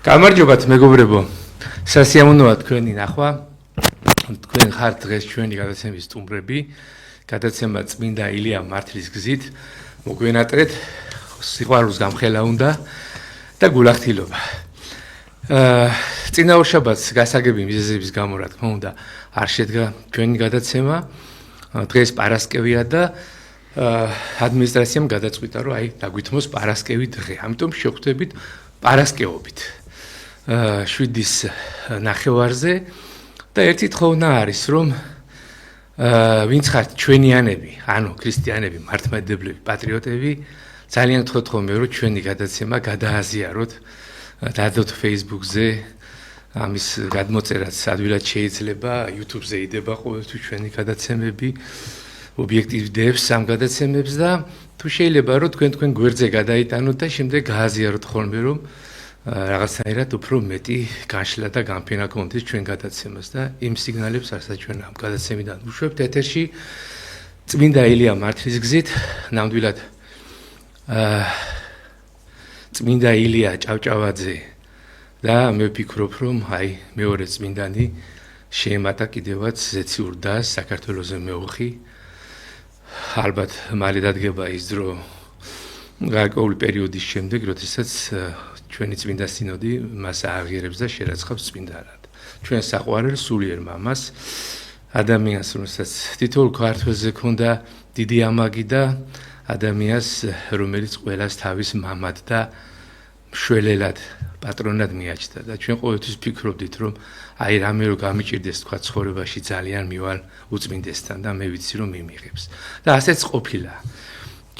გამარჯობათ მეგობრებო. სასიამოვნოა თქვენი ნახვა. თქვენ ხართ დღეს ჩვენი გადაცემის სტუმრები. გადაცემა წმინდა ილია მართლის გზით. მოგვენატრეთ სიყვარულს გამხელა უნდა და გულახდილობა. წინაურ შაბათს გასაგები მიზეზების გამო რა თქმა უნდა არ შედგა ჩვენი გადაცემა. დღეს პარასკევია და ადმინისტრაციამ გადაწყვიტა რომ დაგვითმოს პარასკევი დღე. ამიტომ შევხვდებით პარასკევობით. 7-ის ნახევარზე და ერთი თხოვნა არის რომ ვინც ხართ ჩვენიანები, ანუ ქრისტიანები, მართლმადიდებლები, პატრიოტები, ძალიან გთხოვთ ხოლმე რომ ჩვენი გადაცემა გადააზიაროთ, დადოთ Facebook-ზე, ამის გადმოწერაც ადვილად შეიძლება, YouTube-ზე იდება ყოველთვის ჩვენი გადაცემები, ობიექტივდებს ამ გადაცემებს და თუ შეიძლება რომ თქვენ გვერდზე გადაიტანოთ და შემდეგ გააზიაროთ ხოლმე რომ რაღაცნაირად უფრო მეტი განშლა და გამფენა კონდეს ჩვენ გადაცემას და იმ სიგნალებს რასაც ჩვენ ამ გადაცემიდან ვუშვებთ ეთერში წმინდა ილია მართლის გზით ნამდვილად წმინდა ილია ჭავჭავაძე და მე ვფიქრობ რომ მეორე წმინდანი შეემატა კიდევაც ზეციურ დას საქართველოზე მეუხი ალბათ მალე დადგება ის დრო გარკვეული პერიოდის შემდეგ როდესაც ჩვენი წმინდა სინოდი მას აღიარებს და შერაცხავს წმინდანად. ჩვენ საყვარელ სულიერ მამას ადამიანს რომელსაც თითოეულ ქართველზე ქონდა დიდი ამაგი და ადამიანს რომელიც ყველას თავის მამად და მშველელად პატრონად მიაჩნდა და ჩვენ ყოველთვის ვფიქრობდით რომ რამე რო გამიჭირდეს თქვა ცხოვრებაში ძალიან მივალ უწმინდესთან და მე ვიცი რომ მიმიღებს. და ასეც ყოფილა.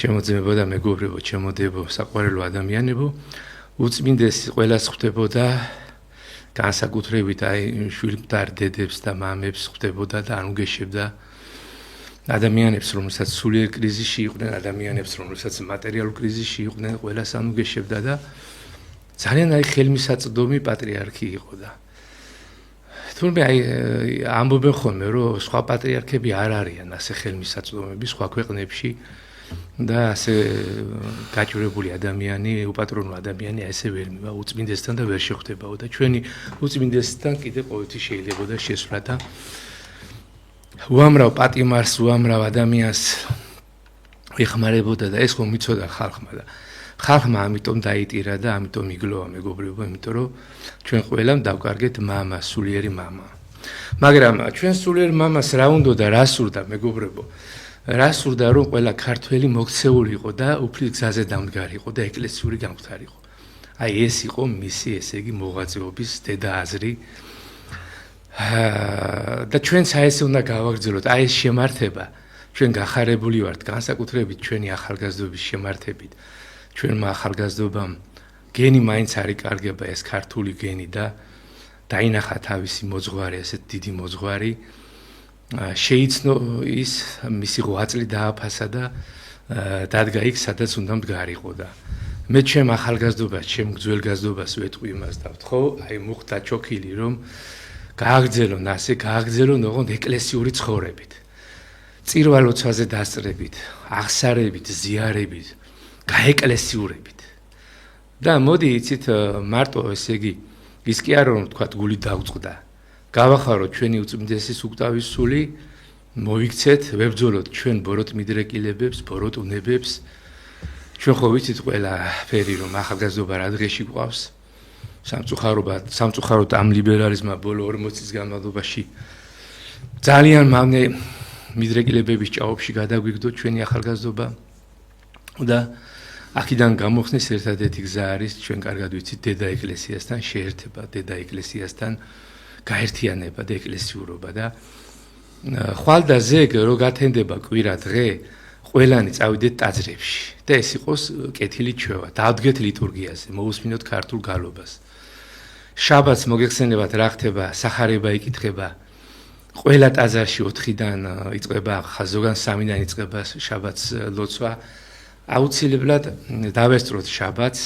ჩემო ძმებო და მეგობრებო, ჩემო დებო, საყვარელო ადამიანებო უწმინდესი ყველას ხვდებოდა განსაკუთრებით შვილმტარ დედებს და მამებს ხვდებოდა და ანუგეშებდა ადამიანებს რომელსაც სულიერ კრიზისში იყვნენ ადამიანებს რომელსაც მატერიალურ კრიზისში იყვნენ ყველას ანუგეშებდა და ძალიან ხელმისაწვდომი პატრიარქი იყო და თუმცა ამბობენ ხოლმე რომ სხვა პატრიარქები არ არიან ასე ხელმისაწვდომები სხვა ქვეყნებში და ასე გაჭირებული ადამიანი, უპატრონო ადამიანი ასე ვერ მივა უწმინდესთან და ვერ შეხვდებაო და ჩვენი უწმინდესთან კიდე ყოველთვის შეიძლებოდა შესვლა და უამრავ პატიმარს, უამრავ ადამიანს ეხმარებოდა და ეს ხომ მიცოდა ხალხმა და ხალხმა ამიტომ დაიტირა და ამიტომ იგლოვა მეგობრებო, იმიტომ რომ ჩვენ ყველამ დავკარგეთ მამა, სულიერი მამა. მაგრამ ჩვენ სულიერ მამას რა უნდა და რა სურდა მეგობრებო? რა სურდა რომ ყველა ქართველი მოქცეული იყო და უფლის გზაზე დამდგარი იყო და ეკლესიური გამხდარი იყო. ეს იყო მისი ესე იგი მოღვაწეობის დედა აზრი. და ჩვენც ესე უნდა გავაგრძელოთ ეს შემართება. ჩვენ გახარებული ვართ განსაკუთრებით ჩვენი ახალგაზრდობის შემართებით. ჩვენმა ახალგაზრდობამ გენი მაინც არ იკარგება ეს ქართული გენი და დაინახა თავისი მოძღვარი, ესეთ დიდი მოძღვარი. შეიცნო ის მისი ღვაწლი დააფასა და დადგა იქ სადაც უნდა მდგარიყო და მე ჩემ ახალგაზრდობას ჩემ გრძელგაზრდობას ვეთყვი იმას და ვთხოვ მუხტა ჩოქილი რომ გააგრძელონ ასე გააგრძელონ ოღონდ ეკლესიური ცხოვრებით წირვალოცვაზე დასწრებით აღსარებით ზიარებით გაეკლესიურებით და მოდი იცით მარტო ესე იგი ის კი არა რომ თქვა გული დაუწყდა გავახაროთ ჩვენი უწმინდესის უკტავის სული, მოიქცეთ, ვებრძოლოთ ჩვენ ბოროტ მიდრეკილებებს, ბოროტ უნებებს. ჩვენ ხო ვიცით ყველაფერი რომ ახალგაზრდობა რა დღეში გვყავს. სამწუხაროდ ამ ლიბერალიზმმა ბოლო 40 წლის განმავლობაში ძალიან მავნე მიდრეკილებების ჭაობში გადაგვიგდო ჩვენი ახალგაზრდობა და აქედან გამოხსნის ერთადერთი გზა არის ჩვენ კარგად ვიცით დედა ეკლესიასთან შეერთება, დედა ეკლესიასთან გაერთიანება და ეკლესიურობა და ხვალ და ზეგ რო გათენდება კვირა დღე ყველანი წავიდეთ ტაძრებში და ეს იყოს კეთილი ჩვევა დავდგეთ ლიტურგიაზე მოусმინოთ ქართულ გალობას შაბათს მოგეხსენებათ რა ხდება სახარება იკითხება ყველა ტაძარში 4-დან იწყება ზოგან 3-დან იწყება შაბათს ლოცვა აუცილებლად დავესწროთ შაბათს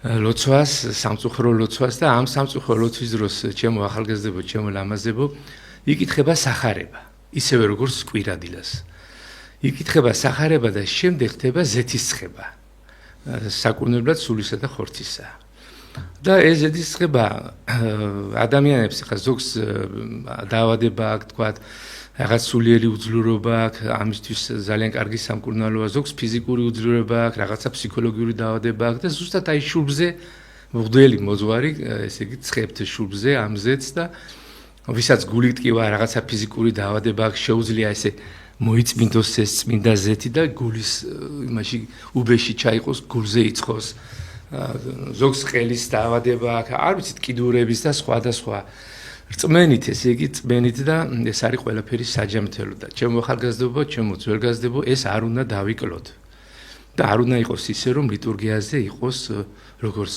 ლოცვას, სამწუხარო ლოცვას და ამ სამწუხარო ლოცვის დროს ჩემო ახალგაზრდებო, ჩემო ლამაზებო, იკითხება სახარება, ისევე როგორც კვირადილას. იკითხება სახარება და შემდეგ ხდება ზეთისწყება. საკურნებლად სულისა და ხორცისა. და ეს ზედისხება ადამიანებს ხა ზოგს დაავადება აქვს თქვათ რაღაც სულიერი უძლურობა აქვს ამისთვის ძალიან კარგი სამკურნალოა ზოგს ფიზიკური უძლურობა აქვს რაღაცა ფსიქოლოგიური დაავადება აქვს და ზუსტად აი შუბლზე მღვდელი მოძღვარი ესე იგი ცხებთ შუბლზე ამზეც და ვისაც გული ტკივა რაღაცა ფიზიკური დაავადება აქვს შეუძლია ესე მოიწმინდოს ეს წმინდა ზეთი და გულის იმაში უბეში ჩაიყოს გულზე იცხოს ზოგს ყელის დაავადება აქვს არ ვიცით კიდურების და სხვადასხვა რწმენით ესე იგი წმენით და ეს არის ყველაფერი საჯამთელო და ჩემო ახალგაზრდობო ჩემო ძველგაზრდობო ეს არ უნდა დავიკლოთ და არ უნდა იყოს ისე რომ ლიტურგიაზე იყოს როგორც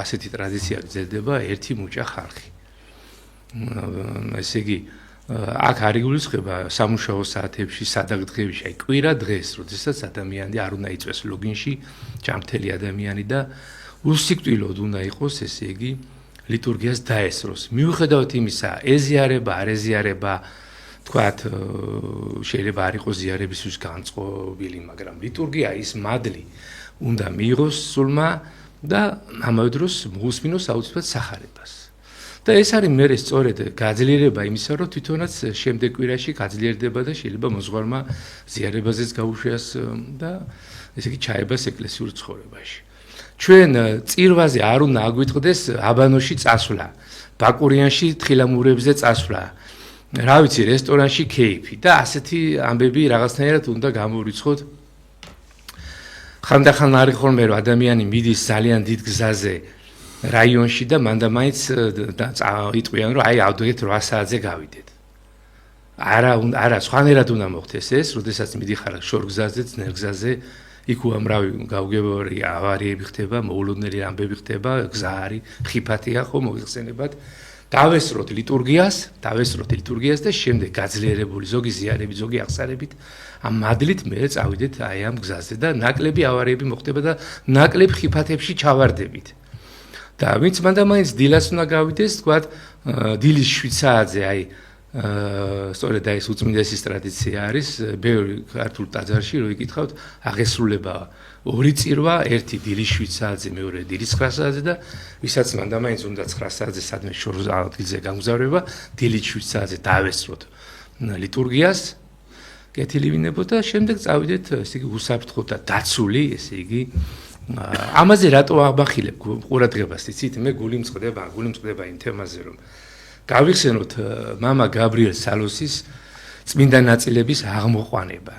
ასეთი ტრადიცია გრძელდება ერთი მუჭა ხალხი ესე იგი აქ არ იგულისხმება სამუშაო საათებში სადაღდღეებში აი კვირა დღეს როდესაც ადამიანი არ უნდა იწვეს ლოგინში ჯამთელი ადამიანი და უსიკვდილოდ უნდა იყოს ესე იგი ლიტურგიას დაესროს მიუხედავად იმისა ეზიარება არ ეზიარება თქვათ შეიძლება არ იყოს ზიარებისთვის განწყობილი მაგრამ ლიტურგია ის მადლი უნდა მიიღოს სულმა და ამავე დროს მოусმინოს აუცილებლად სახარებას და ეს არის მერე სწორედ გაძლიერება იმისა რომ თვითონაც შემდეგ კვირაში გაძლიერდება და შეიძლება მოძღვარმა ზიარებაზეც გაუშვიას და ესე იგი ჩაებას ეკლესიურ ცხოვრებაში ჩვენ წირვაზე არ უნდა აგვიტყდეს აბანოში წასვლა ბაკურიანში თხილამურებზე წასვლა რა ვიცი რესტორანში კეიფი და ასეთი ამბები რაღაცნაირად უნდა გამოვიცხოთ ხანდახან არის ხოლმე რომ ადამიანი მიდის ძალიან დიდ გზაზე რაიონში და მანდა მაინც იტყვიან რომ აი ავდგეთ 8 საათზე გავიდეთ არა სხვანაირად უნდა მოხდეს ეს როდესაც მიდიხარ შორგზაზე ძნელგზაზე იქ უამრავი გავგებარი ავარიები ხდება მოულოდნელი ამბები ხდება გზა არის ხიფათია ხო მოიხსენებათ დავესროთ ლიტურგიას და შემდეგ გაძლიერებული ზოგი ზიარებით ზოგი აღსარებით ამ მადლით მე წავიდეთ აი ამ გზაზე და ნაკლები ავარიები მოხდება და ნაკლებ ხიფათებში ჩავარდებით და ვინც მანდა მაინც დილას უნდა გავიდეს თქვათ დილის 7 საათზე აი სწორედ ეს უწმინდესის ტრადიცია არის ბევრი ქართულ ტაძარში რო იკითხავთ აღესრულება ორი წირვა ერთი დილის 7 საათზე მეორე დილის 9 საათზე და ვისაც მანდა მაინც უნდა 9 საათზე სადმე შორს ადგილზე გამგზავრება დილის 7 საათზე დავესროთ ლიტურგიას კეთილი ვინებოთ და შემდეგ წავიდეთ ესე იგი უსაფრთხოდ და დაცული ესე იგი ამაზე რატო აღბახილებ ყურადღებას იცით მე გული მწყდება იმ თემაზე რომ გავიხსენოთ მამა გაბრიელ სალოსის წმინდა ნაწილების აღმოყვანება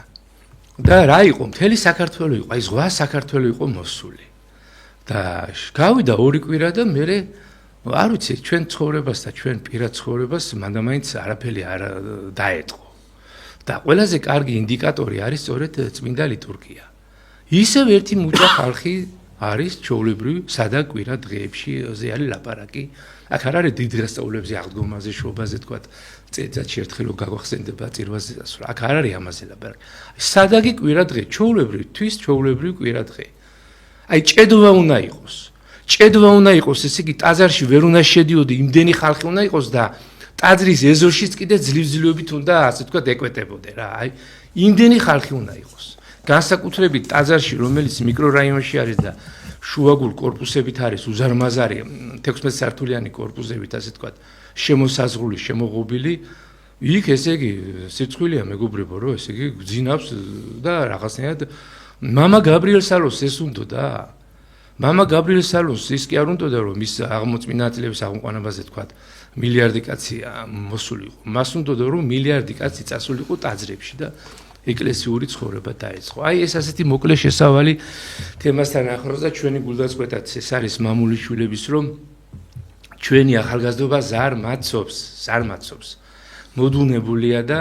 და რა იყო მთელი საქართველო იყო აი ზღვა საქართველო იყო მოსული და გავიდა ორი კვირა და მე არ ვიცი ჩვენ ცხოვრებას და ჩვენ პირად ცხოვრებას მანდა მაინც არაფერი არ დაეტყო და ყველაზე კარგი ინდიკატორი არის სწორედ წმინდა ლიტურგია ისევ ერთი მუჭა ხალხი არის ჩოვლებრივ სადა კვირა დღეებში ზე არის ლაპარაკი აქ არ არის დიდ დღესწაულებზე აღდგომაზე შობაზე თქვა წელიწადში ერთხელ გაგვახსენდება წირვაზე დასვლა აქ არ არის ამაზე ლაპარაკი სადაგი კვირა დღე ჩოვლებრივ თვის ჩოვლებრივ კვირა დღე აი ჭედვა უნდა იყოს ესე იგი ტაძარში ვერ უნდა შედიოდი იმდენი ხალხი უნდა იყოს და ტაძრის ეზოშიც კიდე ძლივძლივობით უნდა ასე თქვა ეკვეტებოდე რა აი იმდენი ხალხი უნდა იყოს განსაკუთრებით ტაძარში რომელიც მიკრორაიონში არის და შუაგულ კორპუსებით არის უზარმაზარი 16 სართულიანი კორპუსებით ასე თქვა შემოსაზღვრული შემოღობილი იქ ესე იგი სიცხვილეა მეგობრებო რომ ესე იგი გძინავს და რაღაცნაირად მამა გაბრიელ სალოს ეს უნდოდა მამა გაბრიელ სალოს ის კი არ უნდოდა რომ ის აღმოწმინდა ნაწილების აღმოყვანებაზე თქვა მილიარდი კაცი მოსულიყო მას უნდოდა რომ მილიარდი კაცი წასულიყო ტაძრებში და ეკლესიური ცხოვრება დაეწყო. აი ეს ასეთი მოკლე შესავალი თემასთან ახლოს და ჩვენი გულდაწყვეტად ეს არის მამული შვილების რომ ჩვენი ახალგაზრდობა ზარ მაცობს. მოდუნებულია და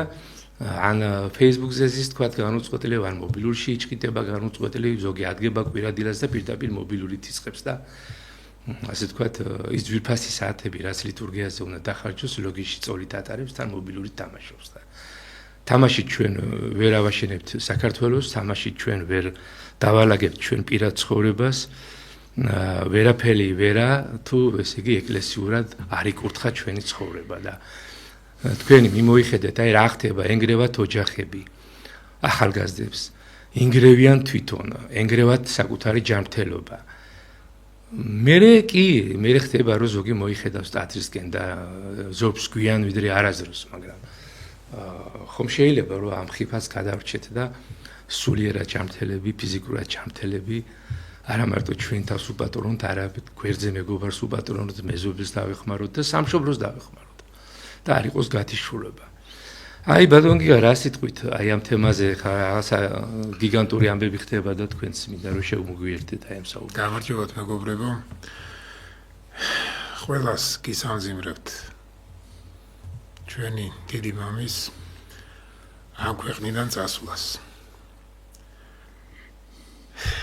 ან Facebook-ზე ზის თქვა განუწყვეტელი ან მობილურში იჭკიტება განუწყვეტელი ზოგი ადგება კვირადილას და პირდაპირ მობილური თიწყებს და ასე თქვა ის ძვირფასი საათები რაც ლიტურგიაზე უნდა დახარჯოს ლოგინში წოლით ატარებს თან მობილური თამაშობს და თამაშით ჩვენ ვერ ავაშენებთ საქართველოს, თამაშით ჩვენ ვერ დავალაგებთ ჩვენ პირად ცხოვრებას, ვერაფერი ვერა თუ ესე იგი ეკლესიურად არ იკურთხა ჩვენი ცხოვრება და თქვენი მიმოიხედეთ, აი რა ხდება, ენგრევათ ოჯახები ახალგაზრდებს, ინგრევიან თვითონ, ენგრევათ საკუთარი ჯანმრთელობა. მე ხდება რომ ზოგი მოიხედავს ტაძრისკენ და ზოგს გვიან ვიდრე არაზრს, მაგრამ ხომ შეიძლება რომ ამ ხიფას გადავრჩეთ და სულიერად ჩამთელები, ფიზიკურად ჩამთელები, არა მარტო ჩვენ თავს უპატრონოთ, არამედ გვერდზე მეგობარს უპატრონოთ, მეზობელს დავეხმაროთ და სამშობლოს დავეხმაროთ. და არ იყოს გათიშულება. აი ბატონ გიგა რა სიტყვით აი ამ თემაზე ხა რაღაცა გიგანტური ამბები ხდება და თქვენც მინდა რომ შევმოგვიერთდეთ აი ამ საუბარს. გამარჯობათ მეგობრებო. ყველას გისამძიმრებთ ჩვენი დიდი მამის ამ ქვეყნიდან წასვლას.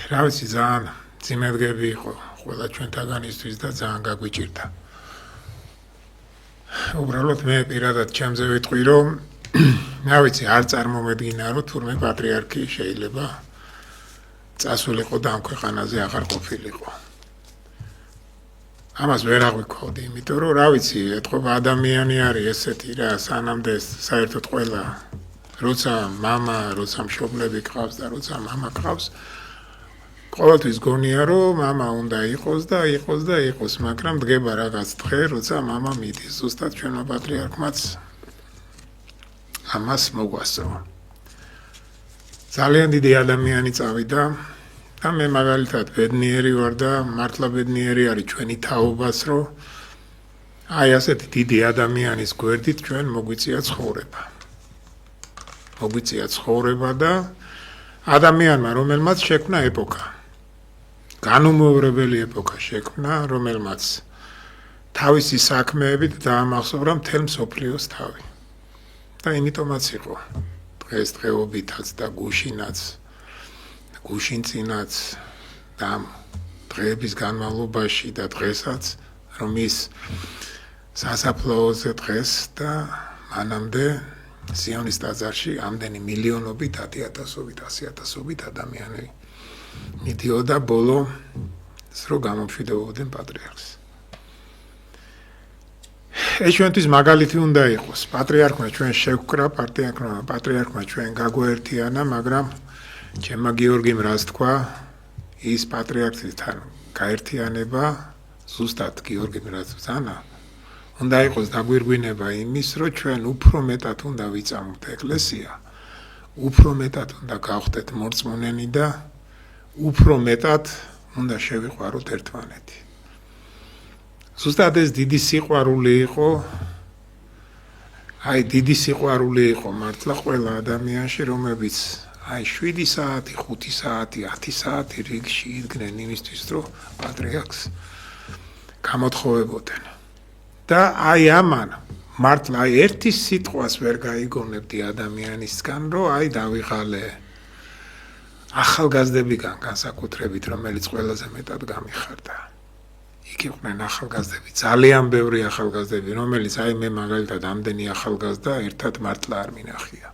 რა ვიცი ძალიან ძიმებგები იყო ყველა ჩვენთაგანისთვის და ძალიან გაგვიჭირდა. უბრალოდ მე პირადად ჩემზე ვიტყვი რომ რა ვიცი არ წარმომედგინა რომ თურმე პატრიარქი შეიძლება წასულიყო და ამ ქვეყანაზე აღარ ყოფილიყო. ამას ვერ აღვიქოვდი, იმიტომ რომ რა ვიცი, ეთყობა ადამიანი არის ესეთი რა, სანამდე საერთოდ ყველა როცა მამა, როცა მშობლები გყავს და როცა მამა გყავს, ყოველთვის გონია რომ მამა უნდა იყოს და იყოს და იყოს, მაგრამ დგება რაღაც დღე, როცა მამა მიდის. ზუსტად ჩვენმა პატრიარქმაც ამას მოგვასწრო. ძალიან დიდი ადამიანი წავიდა და მე მაგალითად ბედნიერი ვარ და მართლა ბედნიერი არის ჩვენი თაობაც, რომ აი ასეთი დიდი ადამიანის გვერდით ჩვენ მოგვიწია ცხოვრება. მოგვიწია ცხოვრება და ადამიანმა, რომელმაც შექმნა ეპოქა. განუმეორებელი ეპოქა შექმნა, რომელმაც თავისი საქმეებით დაამახსოვრა მთელ მსოფლიოს თავი. და იმიტომაც იყო დღესდღეობითაც და გუშინაც, გუშინწინაც და დღეების განმავლობაში და დღესაც, რომ ის სასაფლაოზე დღეს და მანამდე სიონის ტაძარში ამდენი მილიონობით, 10,000-ობით, 100,000-ობით ადამიანები მიდიოდა ბოლო რომ გამომშვიდობოდნენ პატრიარქს. ეს ჩვენთვის მაგალითი უნდა იყოს. პატრიარქმა ჩვენ შევკრა, პატრიარქმა ჩვენ გაგვაერთიანა, მაგრამ ჩემმა გიორგიმ რას თქვა, ის პატრიარქთან გაერთიანება, ზუსტად გიორგიმ რაც ბრძანა, უნდა იყოს დაგვირგვინება იმის, რომ ჩვენ უფრო მეტად უნდა ვიწამოთ ეკლესია, უფრო მეტად უნდა გავხდეთ მორწმუნენი და უფრო მეტად უნდა შევიყვაროთ ერთმანეთი. ზუსტად ეს დიდი სიყვარული იყო, აი დიდი სიყვარული იყო მართლა ყველა ადამიანში, რომლებიც აი 7 საათი, 5 საათი, 10 საათი რიგში იდგნენ იმისთვის, რომ პატრიარქს გამოთხოვებოდნენ. და აი ამან მართლა აი ერთი სიტყვას ვერ გაიგონებდი ადამიანისგან, რომ აი დავიღალე ახალგაზრდებიდან განსაკუთრებით, რომელიც ყველაზე მეტად გამიხარდა. იქ იყვნენ ახალგაზრდები, ძალიან ბევრი ახალგაზრდები, რომელიც აი მე მაგალითად ამდენი ახალგაზრდა ერთად მართლა არ მინახია.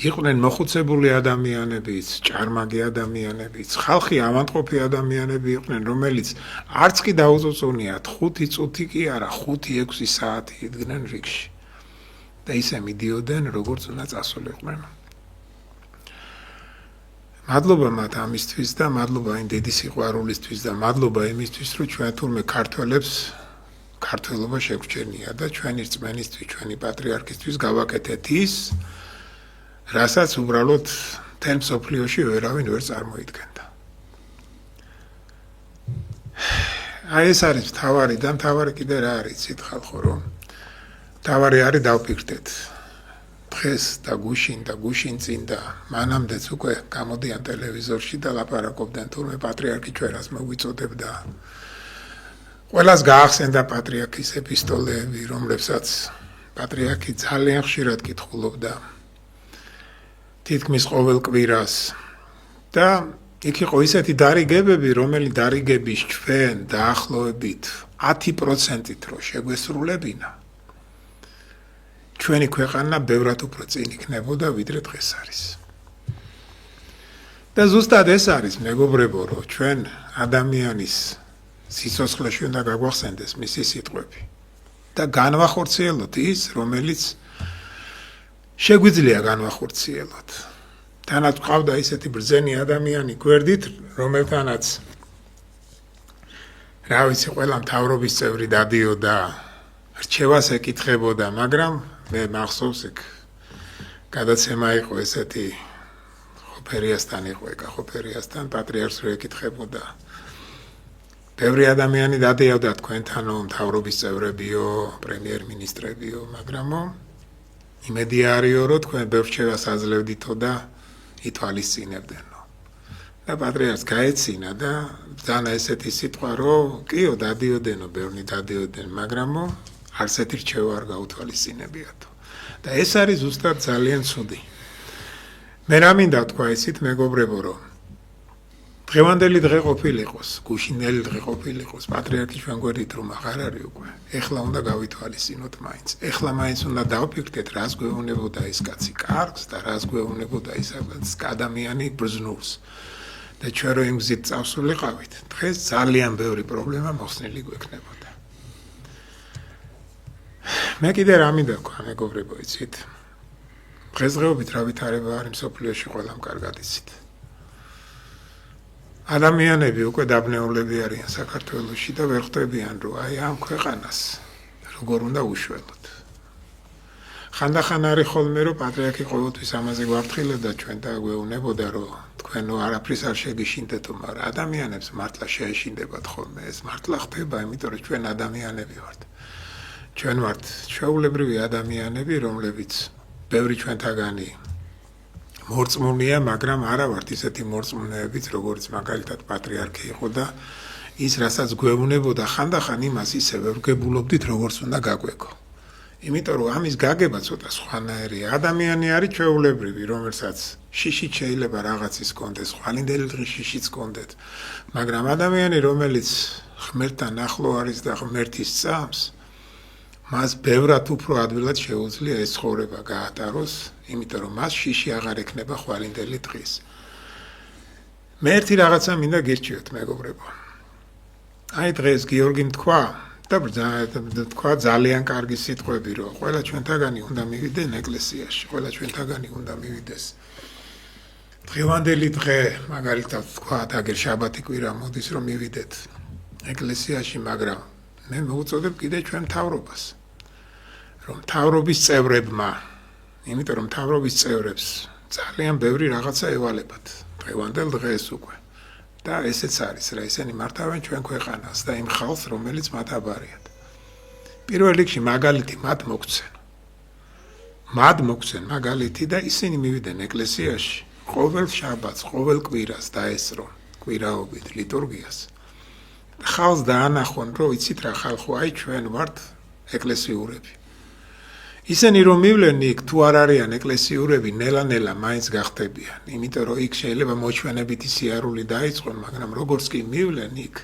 იყვნენ მოხუცებული ადამიანებიც, ჭარმაგი ადამიანებიც, ხალხი ავადმყოფი ადამიანები იყვნენ, რომელიც არც კი დაუწუწუნიათ 5 წუთი კი არა, 5-6 საათი იდგნენ რიგში. და ისე მიდიოდნენ, როგორც უნდა წასულიყვნენ. მადლობა მათ ამისთვის და მადლობა იმ დიდი სიყვარულისთვის და მადლობა იმისთვის, რომ ჩვენ თურმე ქართველებს ქართველობა შეგვჩენია და ჩვენი რწმენისთვის, ჩვენი პატრიარქისთვის გავაკეთეთ ის, რასაც უბრალოდ მთელ მსოფლიოში ვერავინ ვერ წარმოიდგენდა. აი ეს არის მთავარი და მთავარი კიდე რა არის იცით ხალხო, რომ მთავარი არის დავფიქრდეთ. დღეს და გუშინ წინ და მანამდეც უკვე გამოდიან ტელევიზორში და ლაპარაკობდნენ თურმე პატრიარქი ჩვენ რას მოგვიწოდებდა. ყველას გაახსენდა პატრიარქის ეპისტოლეები, რომლებსაც პატრიარქი ძალიან ხშირად კითხულობდა. თითქმის ყოველ კვირას და იქ იყო ისეთი დარიგებები, რომელი დარიგების ჩვენ დაახლოებით 10%-ით რო შეგვესრულებინა, ჩვენი ქვეყანა ბევრად უფრო წინ იქნებოდა, ვიდრე დღეს არის. და ზუსტად ეს არის, მეგობრებო, რომ ჩვენ ადამიანის სიცოცხლეში უნდა გაგვახსენდეს მისი სიტყვები და განვახორციელოთ ის, რომელიც შეგვიძლია განვახორციელოთ. თანაც ყავდა ისეთი ბრძენი ადამიანი გვერდით, რომელთანაც რა ვიცი, ყველა მთავრობის წევრი დადიოდა, რჩევას ეკითხებოდა, მაგრამ მე მახსოვს იქ გადაცემა იყო ესეთი ხოფერიასთან იყო, ეკა ხოფერიასთან პატრიარქს რო ეკითხებოდა. ბევრი ადამიანი დადიოდა თქვენთანო მთავრობის წევრებიო, პრემიერ-მინისტრებიო, მაგრამო იმედი არისო, რომ თქვენ ბევრ რჩევას აძლევდითო და ითვალისწინებდენო. და პატრიარქს გაეცინა და ბრძანა ესეთი სიტყვა, რომ კიო დადიოდენო, ბევრნი დადიოდნენ, მაგრამო არც ერთი რჩევა არ გაუთვალისწინებიათო. და ეს არის ზუსტად ძალიან ცუდი. მე რა მინდა თქვა ისიც მეგობრებო, რომ დღევანდელი დღე ყოფილიყოს, გუშინელი დღე ყოფილიყოს, პატრიარქი ჩვენ გვერდით რომ აღარ არის უკვე. ეხლა უნდა გავითვალისწინოთ მაინც. ეხლა მაინც უნდა დავფიქრდეთ, რას გვეუბნებოდა ეს კაცი კარგს და რას გვეუბნებოდა ის ადამიანი ბრძნულს. და ჩვენ რო იმ გზით წავსულიყავით, დღეს ძალიან ბევრი პრობლემა მოხსნილი გვექნებოდა. მე კიდე რა მინდა თქვა, მეგობრებო, იცით? დღესდღეობით რა ვითარება არის მსოფლიოში ყველამ კარგად იცით. ადამიანები უკვე დაბნეულები არიან საქართველოში და ვერ ხვდებიან, რომ აი ამ ქვეყანას როგორ უნდა უშველოთ. ხანდახან არის ხოლმე, რომ პატრიარქი ყოველთვის ამაზე გვაფრთხილებდა ჩვენ და გვეუბნებოდა, რომ თქვენო არაფრის არ შეგიშინდეთო, მაგრამ ადამიანებს მართლა შეეშინდებათ ხოლმე. ეს მართლა ხდება, იმიტომ რომ ჩვენ ადამიანები ვართ. ჩვენ ვართ ჩვეულებრივი ადამიანები, რომლებიც ბევრი ჩვენთაგანი მორწმუნეა, მაგრამ არა ვართ ისეთი მორწმუნეებიც, როგორც მაგალითად პატრიარქი იყო და ის, რასაც გვეუბნებოდა, ხანდახან იმას ისე ვერ გებულობდით, როგორც უნდა გაგვეკო. იმიტომ რომ ამის გაგება ცოტა სხვანაირია. ადამიანი არის ჩვეულებრივი, რომელსაც შიშით შეიძლება რაღაცის კონდეს, ხვალინდელი დღის შიშიც კონდეთ, მაგრამ ადამიანი, რომელიც ღმერთთან ახლო არის და ღმერთის წამს, მას ბევრად უფრო ადვილად შეუძლია ეს ცხოვრება გაატაროს, იმიტომ რომ მას შიში აღარ ექნება ხვალინდელი დღის. მე ერთი რაღაცა მინდა გირჩიოთ, მეგობრებო. აი დღეს გიორგიმ თქვა და თქვა ძალიან კარგი სიტყვები, რომ ყველა ჩვენთაგანი უნდა მივიდნენ ეკლესიაში, ყველა ჩვენთაგანი უნდა მივიდეს. დღევანდელი დღე, მაგალითად თქვა, აგერ შაბათი კვირა მოდის, რომ მივიდეთ ეკლესიაში, მაგრამ მე მოვუწოდებ კიდე ჩვენ მთავრობას, რომ მთავრობის წევრებმა, იმიტომ რომ მთავრობის წევრებს ძალიან ბევრი რაღაცა ევალებათ დღევანდელ დღეს უკვე. და ესეც არის რა, ისინი მართავენ ჩვენ ქვეყანას და იმ ხალხს, რომელიც მათ აბარიათ. პირველ რიგში მაგალითი მათ მოგცენ. მათ მოგცენ მაგალითი და ისინი მივიდნენ ეკლესიაში ყოველ შაბათს, ყოველ კვირას დაესწრონ კვირაობით ლიტურგიას. ხალხს დაანახონ, რომ იცით რა ხალხო, აი ჩვენ ვართ ეკლესიურები. ისინი რომ მივლენ იქ, თუ არ არიან ეკლესიურები, ნელა-ნელა მაინც გახდებიან, იმიტომ რომ იქ შეიძლება მოჩვენებითი სიარული დაიწყონ, მაგრამ როგორც კი მივლენ იქ,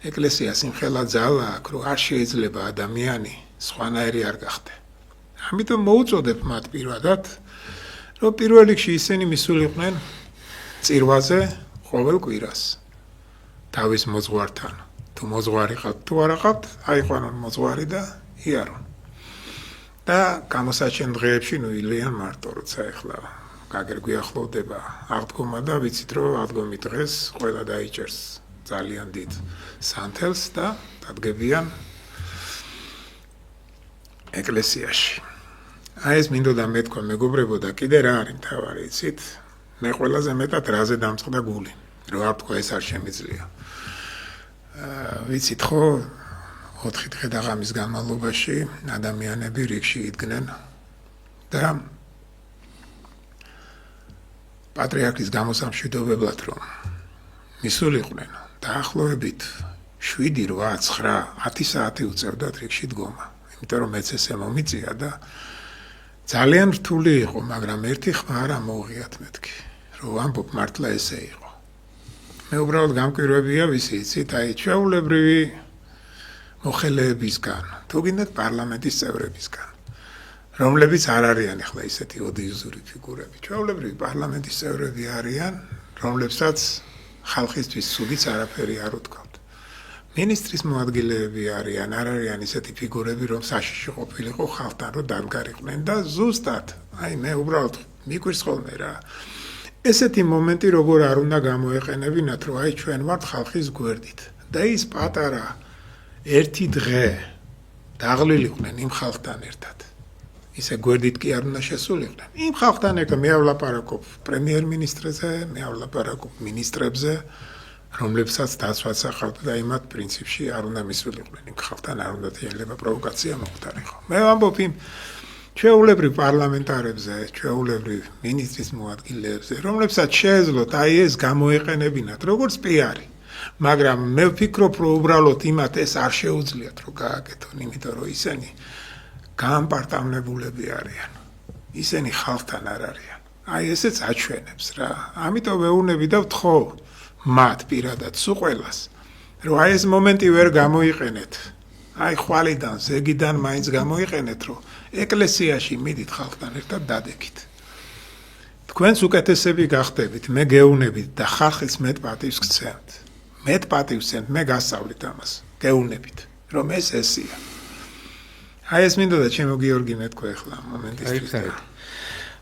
ეკლესია სიმხელა ძალა აქვს, რომ არ შეიძლება ადამიანი სხვანაირი არ გახდე. ამიტომ მოუწოდებ მათ პირადად, რომ პირველ რიგში ისინი მისულიყვნენ წირვაზე ყოველ კვირას. თავის მოძღვართან. თუ მოძღვარი ყავთ, თუ არა ყავთ, აიყვანონ მოძღვარი და იარონ. და გამოსაჩენ დღეებში ნუ ილიან მარტო, როცა ეხლა გაგერ გვიახლოვდება აღდგომა და ვიცით, რომ აღდგომის დღეს ყველა დაიჭერს ძალიან დიდ სანთელს და დადგებიან ეკლესიაში. აი ეს მინდოდა მეთქვა, მეგობრებო, და კიდე რა არის მთავარი, იცით? მე ყველაზე მეტად რაზე დამწყდა გული, რომ არ თქვა ეს არ შემიძლია. ვიცით ხო, 4 დღე და ღამის განმავლობაში ადამიანები რიგში იდგნენ და პატრიარქის გამოსამშვიდობებლად რომ მისულიყვნენ დაახლოებით 7, 8, 9, 10 საათი უწევდათ რიგში დგომა. იმიტომ რომ მეც ესე მომიწია და ძალიან რთული იყო, მაგრამ ერთი ხმა არ ამოუღიათ მეთქი, რომ ვამბობ მართლა ესე იყო. მე უბრალოდ გამკვირვებია ვისი, იცით, აი ჩვეულებრივი მოხელეებისგან, თუ გინდათ პარლამენტის წევრებისგან, რომლებიც არ არიან ახლა ისეთი ოდიოზური ფიგურები. ჩვეულებრივი პარლამენტის წევრები არიან, რომლებსაც ხალხისთვის სულიც არაფერი არ უთქვათ. მინისტრის მოადგილეები არიან, არ არიან ისეთი ფიგურები, რომ საშიში ყოფილიყო ხალხთან, რომ დამგარიყვნენ და ზუსტად, აი მე უბრალოდ მიგვირს ხოლმე რა. ესეთი მომენტი როგორ არ უნდა გამოეყენებინათ, რომ აი ჩვენ ვართ ხალხის გვერდით და ის პატარა ერთი დღე დაღლილიყვნენ იმ ხალხთან ერთად. ისე გვერდით კი არ უნდა შესულიყვნენ. იმ ხალხთან ერთად მე ვლაპარაკობ პრემიერ-მინისტრზე, მე ვლაპარაკობ მინისტრებზე, რომლებსაც დაცვაც ახავთ და იმათ პრინციპში არ უნდა მისულიყვნენ. იმ ხალხთან არ უნდა შეიძლება პროვოკაცია მოხდარიყო. მე ვამბობ იმ ჩვეულებრივ პარლამენტარებზე, ჩვეულებრივ მინისტრის მოადგილეებზე, რომლებსაც შეეძლოთ აი ეს გამოეყენებინათ როგორც პიარი. მაგრამ მე ვფიქრობ, რომ უბრალოდ იმათ ეს არ შეუძლიათ რომ გააკეთონ, იმიტომ რომ ისინი გამპარტავნებულები არიან. ისინი ხალხთან არ არიან. აი ესეც აჩვენებს რა. ამიტომ ვეუბნები და ვთხოვ მათ პირადად სულ ყველას, რომ აი ეს მომენტი ვერ გამოიყენეთ. აი ხვალიდან, ზეგიდან მაინც გამოიყენეთ, რომ ეკლესიაში მიდით ხალხთან ერთად დადექით. თქვენს უკეთესები გახდებით, მე გეუბნებით და ხალხის მეტ პატივს გცემთ. მეტ პატივს გცემთ, მე გასწავლით ამას. გეუბნებით, რომ ეს ესია. აი ეს მინდა და ჩემო გიორგი მეთქვა ახლა მომენტისთვის.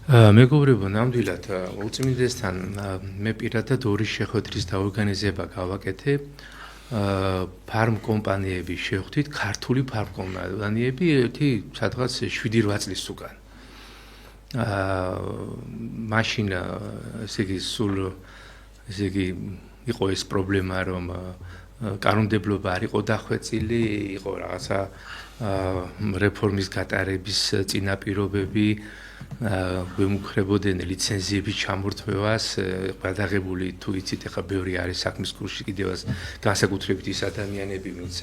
მეგობრებო, ნამდვილად უწმინდესთან მე პირადად ორი შეხვედრის დაორგანიზება გავაკეთე. ფარმ კომპანიები შევხვდით, ქართული ფარმ კომპანიები ერთი სადღაც 7-8 წლის უკან. მაშინ ესე იგი სულ ესე იგი იყო ეს პრობლემა, რომ კანონმდებლობა არ იყო დახვეწილი, იყო რაღაცა რეფორმის გატარების წინაპირობები, გვემუქრებოდნენ ლიცენზიების ჩამორთმევას, გადაღებული თუ იცით, ახლა ბევრი არის საქმის კურსში კიდევაც განსაკუთრებით ის ადამიანები, ვინც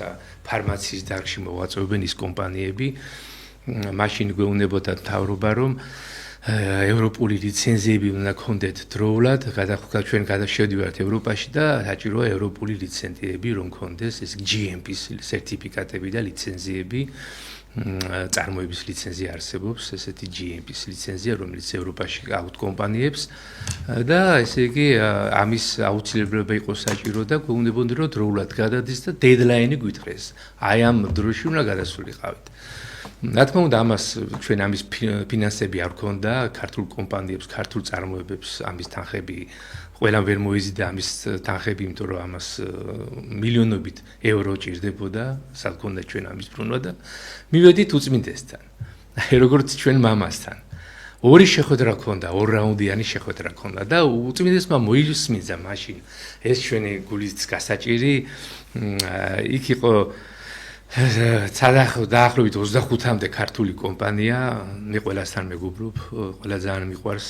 ფარმაციის დარგში მოვაწვევენ ის კომპანიები, მაშინ გვეუბნებოდა მთავრობა, რომ ევროპული ლიცენზიები უნდა გქონდეთ დროულად, ჩვენ გადავშევდივართ ევროპაში და საჭიროა ევროპული ლიცენზიები რომ გქონდეს, ეს GMP-ის სერტიფიკატები და ლიცენზიები, წარმოების ლიცენზია არსებობს, ესეთი GMP-ის ლიცენზია, რომელიც ევროპაში აქვთ კომპანიებს და ესე იგი ამის აუცილებლობა იყო საჭირო და გვეუბნებოდნენ, რომ დროულად გადადის და დედლაინი გვითხრეს. აი ამ დროში უნდა გადასულიყავით. რა თქმა უნდა, ამას ჩვენ ამის ფინანსები არ გქონდა, ქართულ კომპანიებს, ქართულ წარმოებებს ამის თანხები ყველამ ვერ მოიზიდა ამის თანხები, იმიტომ რომ ამას მილიონობით ევრო ჭირდებოდა, სად გქონდა ჩვენ ამის ბრუნვა და მივედით უწმინდესთან. როგორც ჩვენ მამასთან. ორი შეხვედრა გქონდა, ორ-რაუნდიანი შეხვედრა გქონდა და უწმინდესმა მოისმინა მაშინ ეს ჩვენი გulis გასაჭირი იქ იყო დაახლოებით 25-მდე ქართული კომპანია, მე ყველასთან მეგობრობ, ყველა ძალიან მიყვარს,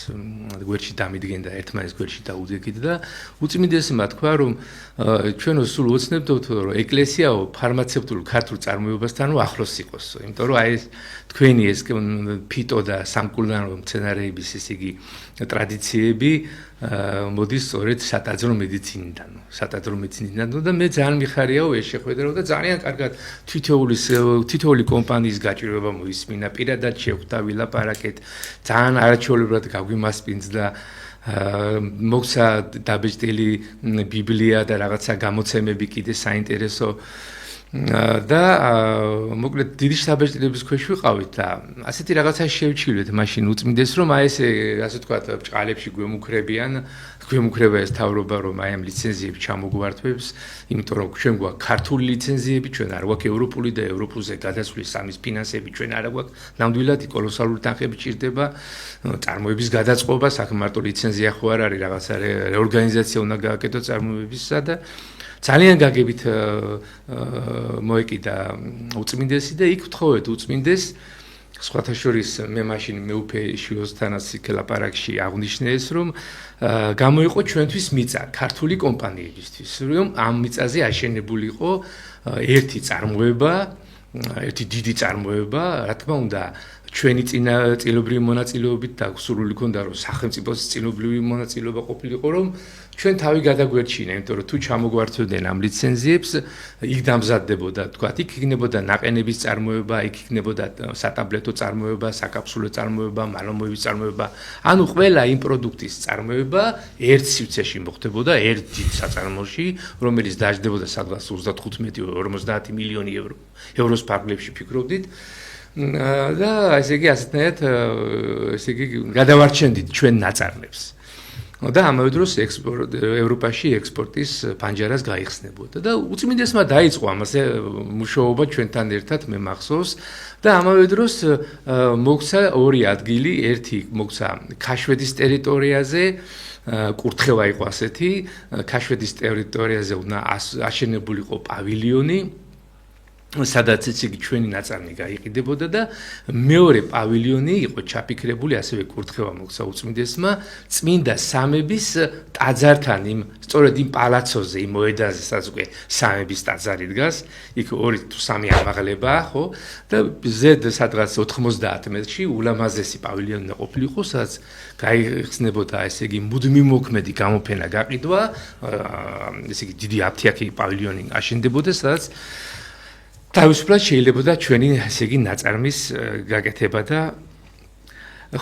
გვერდში დამიდგენ და ერთმანეთს გვერდში დაუდგეთ და უწმინდესმა თქვა, რომ ჩვენო სულ ოცნებდოთ, რომ ეკლესიაო ფარმაცევტულ ქართულ წარმოებასთან ახლოს იყოს, იმიტომ რომ აი ეს თქვენი ეს ფიტო და სამკურნალო მცენარეების ეს იგი ტრადიციები მოდის სწორედ სატაძრო მედიცინიდან და მე ძალიან მიხარიაო ეს შეხვედრა და ძალიან კარგად თითოეული კომპანიის გაჭირვება მოისმინა, პირადად შევხვდა, ვილაპარაკეთ, ძალიან არაჩვეულებრივად გაგვიმასპინძლა, მოგცა დაბეჭდილი ბიბლია და რაღაცა გამოცემები კიდე საინტერესო და მოკლედ დიდი შთაბეჭდილების ქვეშ ვიყავით და ასეთი რაღაცა შევჩილვეთ მაშინ უწმინდეს რომ აი ესე ასე ვთქვათ ბჭყალებში გვემუქრება ეს თავრობა რომ აი ამ ლიცენზიებს ჩამოგვართვებს, იმიტომ რომ ჩვენ გვაქვს ქართული ლიცენზიები, ჩვენ არ გვაქვს ევროპული და ევროპულზე გადასვლის სამის ფინანსები ჩვენ არ გვაქვს, ნამდვილად კოლოსალური თანხები ჭირდება, წარმოების გადაწყობა, მარტო ლიცენზია ხო არ არის, რაღაცა რეორგანიზაცია უნდა გააკეთოს წარმოებისა და ძალიან გაგებით მოეკიდა უწმინდესი და იქ ვთხოვეთ უწმინდეს სხვათა შორის მე მაშინ მეუფე შიოსთანაც იქ ლაპარაკში აღნიშნე ეს რომ გამოიყო ჩვენთვის მიწა ქართული კომპანიებისთვის რომ ამ მიწაზე აშენებული იყო ერთი წარმოება ერთი დიდი წარმოება რა თქმა უნდა ჩვენი წილობრივი მონაწილეობით და სურვილი ქონდა რომ სახელმწიფოს წილობრივი მონაწილეობა ყოფილიყო რომ ჩვენ თავი გადაგვერჩინა, იმიტომ რომ თუ ჩამოგვართვდნენ ამ ლიცენზიებს, იქ დამზადდებოდა, თქვათ, იქ იქნებოდა ნაყენების წარმოება, იქ იქნებოდა სატაბლეტო წარმოება, საკაფსულო წარმოება, მალომოების წარმოება, ანუ ყველა იმ პროდუქტის წარმოება ერთ სივრცეში მოხდებოდა, ერთ დიდ საწარმოში, რომელიც დაждდებოდა სადღაც 35-50 მილიონი ევროს ფარგლებში ფიქრობდით. და ესე იგი ასეთნაირად ესე იგი გადავარჩენდით ჩვენ ნაწარმებს. და ამავე დროს ევროპაში ექსპორტის პანჯარას გაიხსნებოდა და უწმინდესმა დაიწყო ამაზე მუშაობა ჩვენთან ერთად მე მახსოვს და ამავე დროს მოგცა ორი ადგილი, ერთი მოგცა ქაშვედის ტერიტორიაზე კურთხევა იყო ასეთი, ქაშვედის ტერიტორიაზე უნდა აშენებულიყო პავილიონი, სადაც იგი ჩვენი ნაწარმი გაიყიდებოდა და მეორე პავილიონი იყო ჩაფიქრებული, ასევე კურთხევა მოგცა უწმინდესმა წმინდა სამების ტაძართან, სწორედ იმ პალაცოზე, იმ მოედანზე, სადაც უკვე სამების ტაძარი დგას, იქ 2 თუ 3 ამაღლებაა, ხო? და ზედ სადღაც 90 მეტრში ულამაზესი პავილიონი უნდა ყოფილიყო, სადაც გაიხსნებოდა ესე იგი მუდმივმოქმედი გამოფენა გაყიდვა, ესე იგი დიდი აფთიაქი პავილიონი აშენდებოდა, სადაც თავისუფლად შეიძლებოდა ჩვენი ესე იგი ნაწარმის გაკეთება და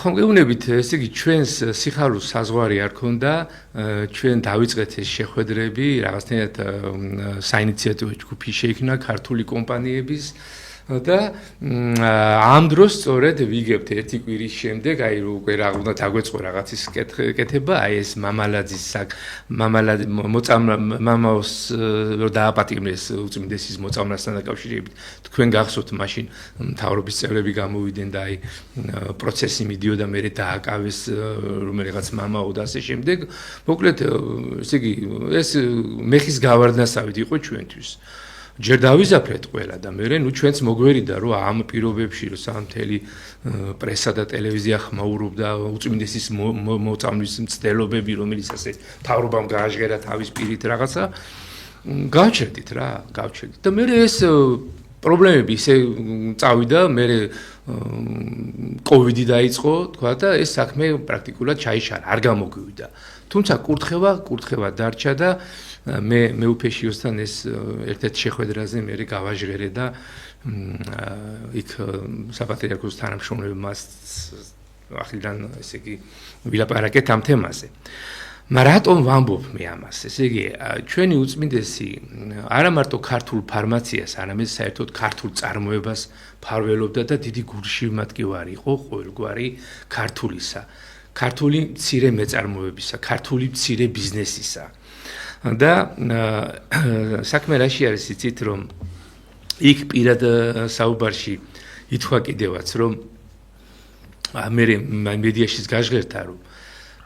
ხომ გეუბნებით ესე იგი ჩვენს სიხარულს საზღვარი არ ქონდა ჩვენ დავიწყეთ ეს შეხვედრები რაღაცნაირად საინიციატივო ჯგუფი შეიქმნა ქართული კომპანიების და ამ დროს სწორედ ვიგებთ ერთი კვირის შემდეგ აი უკვე რა უნდა დაგვეწყო რაღაცის კეთება აი ეს მამალაძის მამაოს რომ დააპატიმრეს უწმინდესის მოწამვლასთან დაკავშირებით თქვენ გახსოვთ მაშინ მთავრობის წევრები გამოვიდნენ და აი პროცესი მიდიოდა მე დააკავეს რომელიღაც მამაო და ასე შემდეგ მოკლედ ესე იგი ეს მეხის გავარდნასავით იყო ჩვენთვის ჯერ დავიზაფრეთ ყველა და მე ნუ ჩვენც მოგვერიდა რომ ამ პირობებში რომ სამთელი პრესა და ტელევიზია ხმაურობდა უწმინდესის მოწამვლის მცდელობები რომელიც ასე თავრობამ გააჟღერა თავის პირით რაღაცა გავჩერდით და მე ეს პრობლემები ისე წავიდა მე კოვიდი დაიწყო თქვა და ეს საქმე პრაქტიკულად ჩაიშალა არ გამოგვივიდა თუმცა კურთხევა დარჩა და მე უფეშიოსთან ეს ერთ-ერთ შეხვედრაზე მე გავაჟღერე და იქ საპატრიარქოს თანამშრომლებმა ახლიდან ესე იგი ვილაპარაკეთ ამ თემაზე. მაგრამ რატომ ვამბობ მე ამას? ესე იგი ჩვენი უწმინდესი არა მარტო ქართულ ფარმაციას, არამედ საერთოდ ქართულ წარმოებას ფარველობდა და დიდი გულშემატკივარი იყო ყოველგვარი ქართულისა, ქართული მცირე მეწარმოებისა, ქართული მცირე ბიზნესისა. და საქმე რაში არის იცით რომ იქ პირად საუბარში ითქვა კიდევაც რომ მე მედიაშიც გაჟღერდა რომ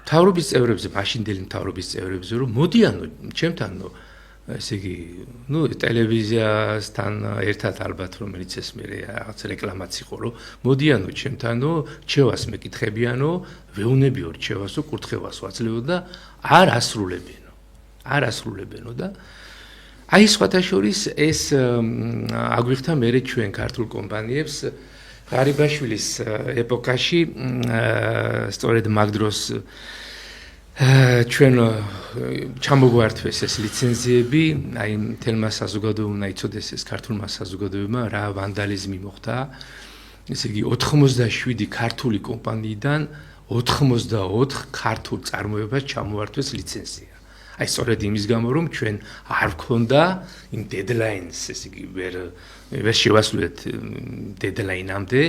მთავრობის წევრებზე მაშინდელი მთავრობის წევრებზე რომ მოდიანო ჩემთანო ესე იგი ნუ ტელევიზიასთან ერთად ალბათ რომელიც ეს მე რაღაც რეკლამაც იყო რომ მოდიანო ჩემთანო ჩევას მეკითხებიანო ვეუნებიო ჩევასო კურთხევას ვაძლევო და არ ასრულებენო და აი სხვათა შორის ეს აგვიხთა მე ჩვენ ქართულ კომპანიებს ღარიბაშვილის ეპოქაში სწორედ მაგ დროს ჩვენ ჩამოგვართვეს ეს ლიცენზიები აი თელმა საზოგადოებამ იცოდეს ეს ქართულმა საზოგადოებამ რა ვანდალიზმი მოხდა ესე იგი 87 ქართული კომპანიიდან 84 ქართულ წარმოებას ჩამოართვეს ლიცენზია აი სწორედ იმის გამო რომ ჩვენ არ ვქონდა იმ დედლაინს ესე იგი ვერ შევასრულეთ დედლაინამდე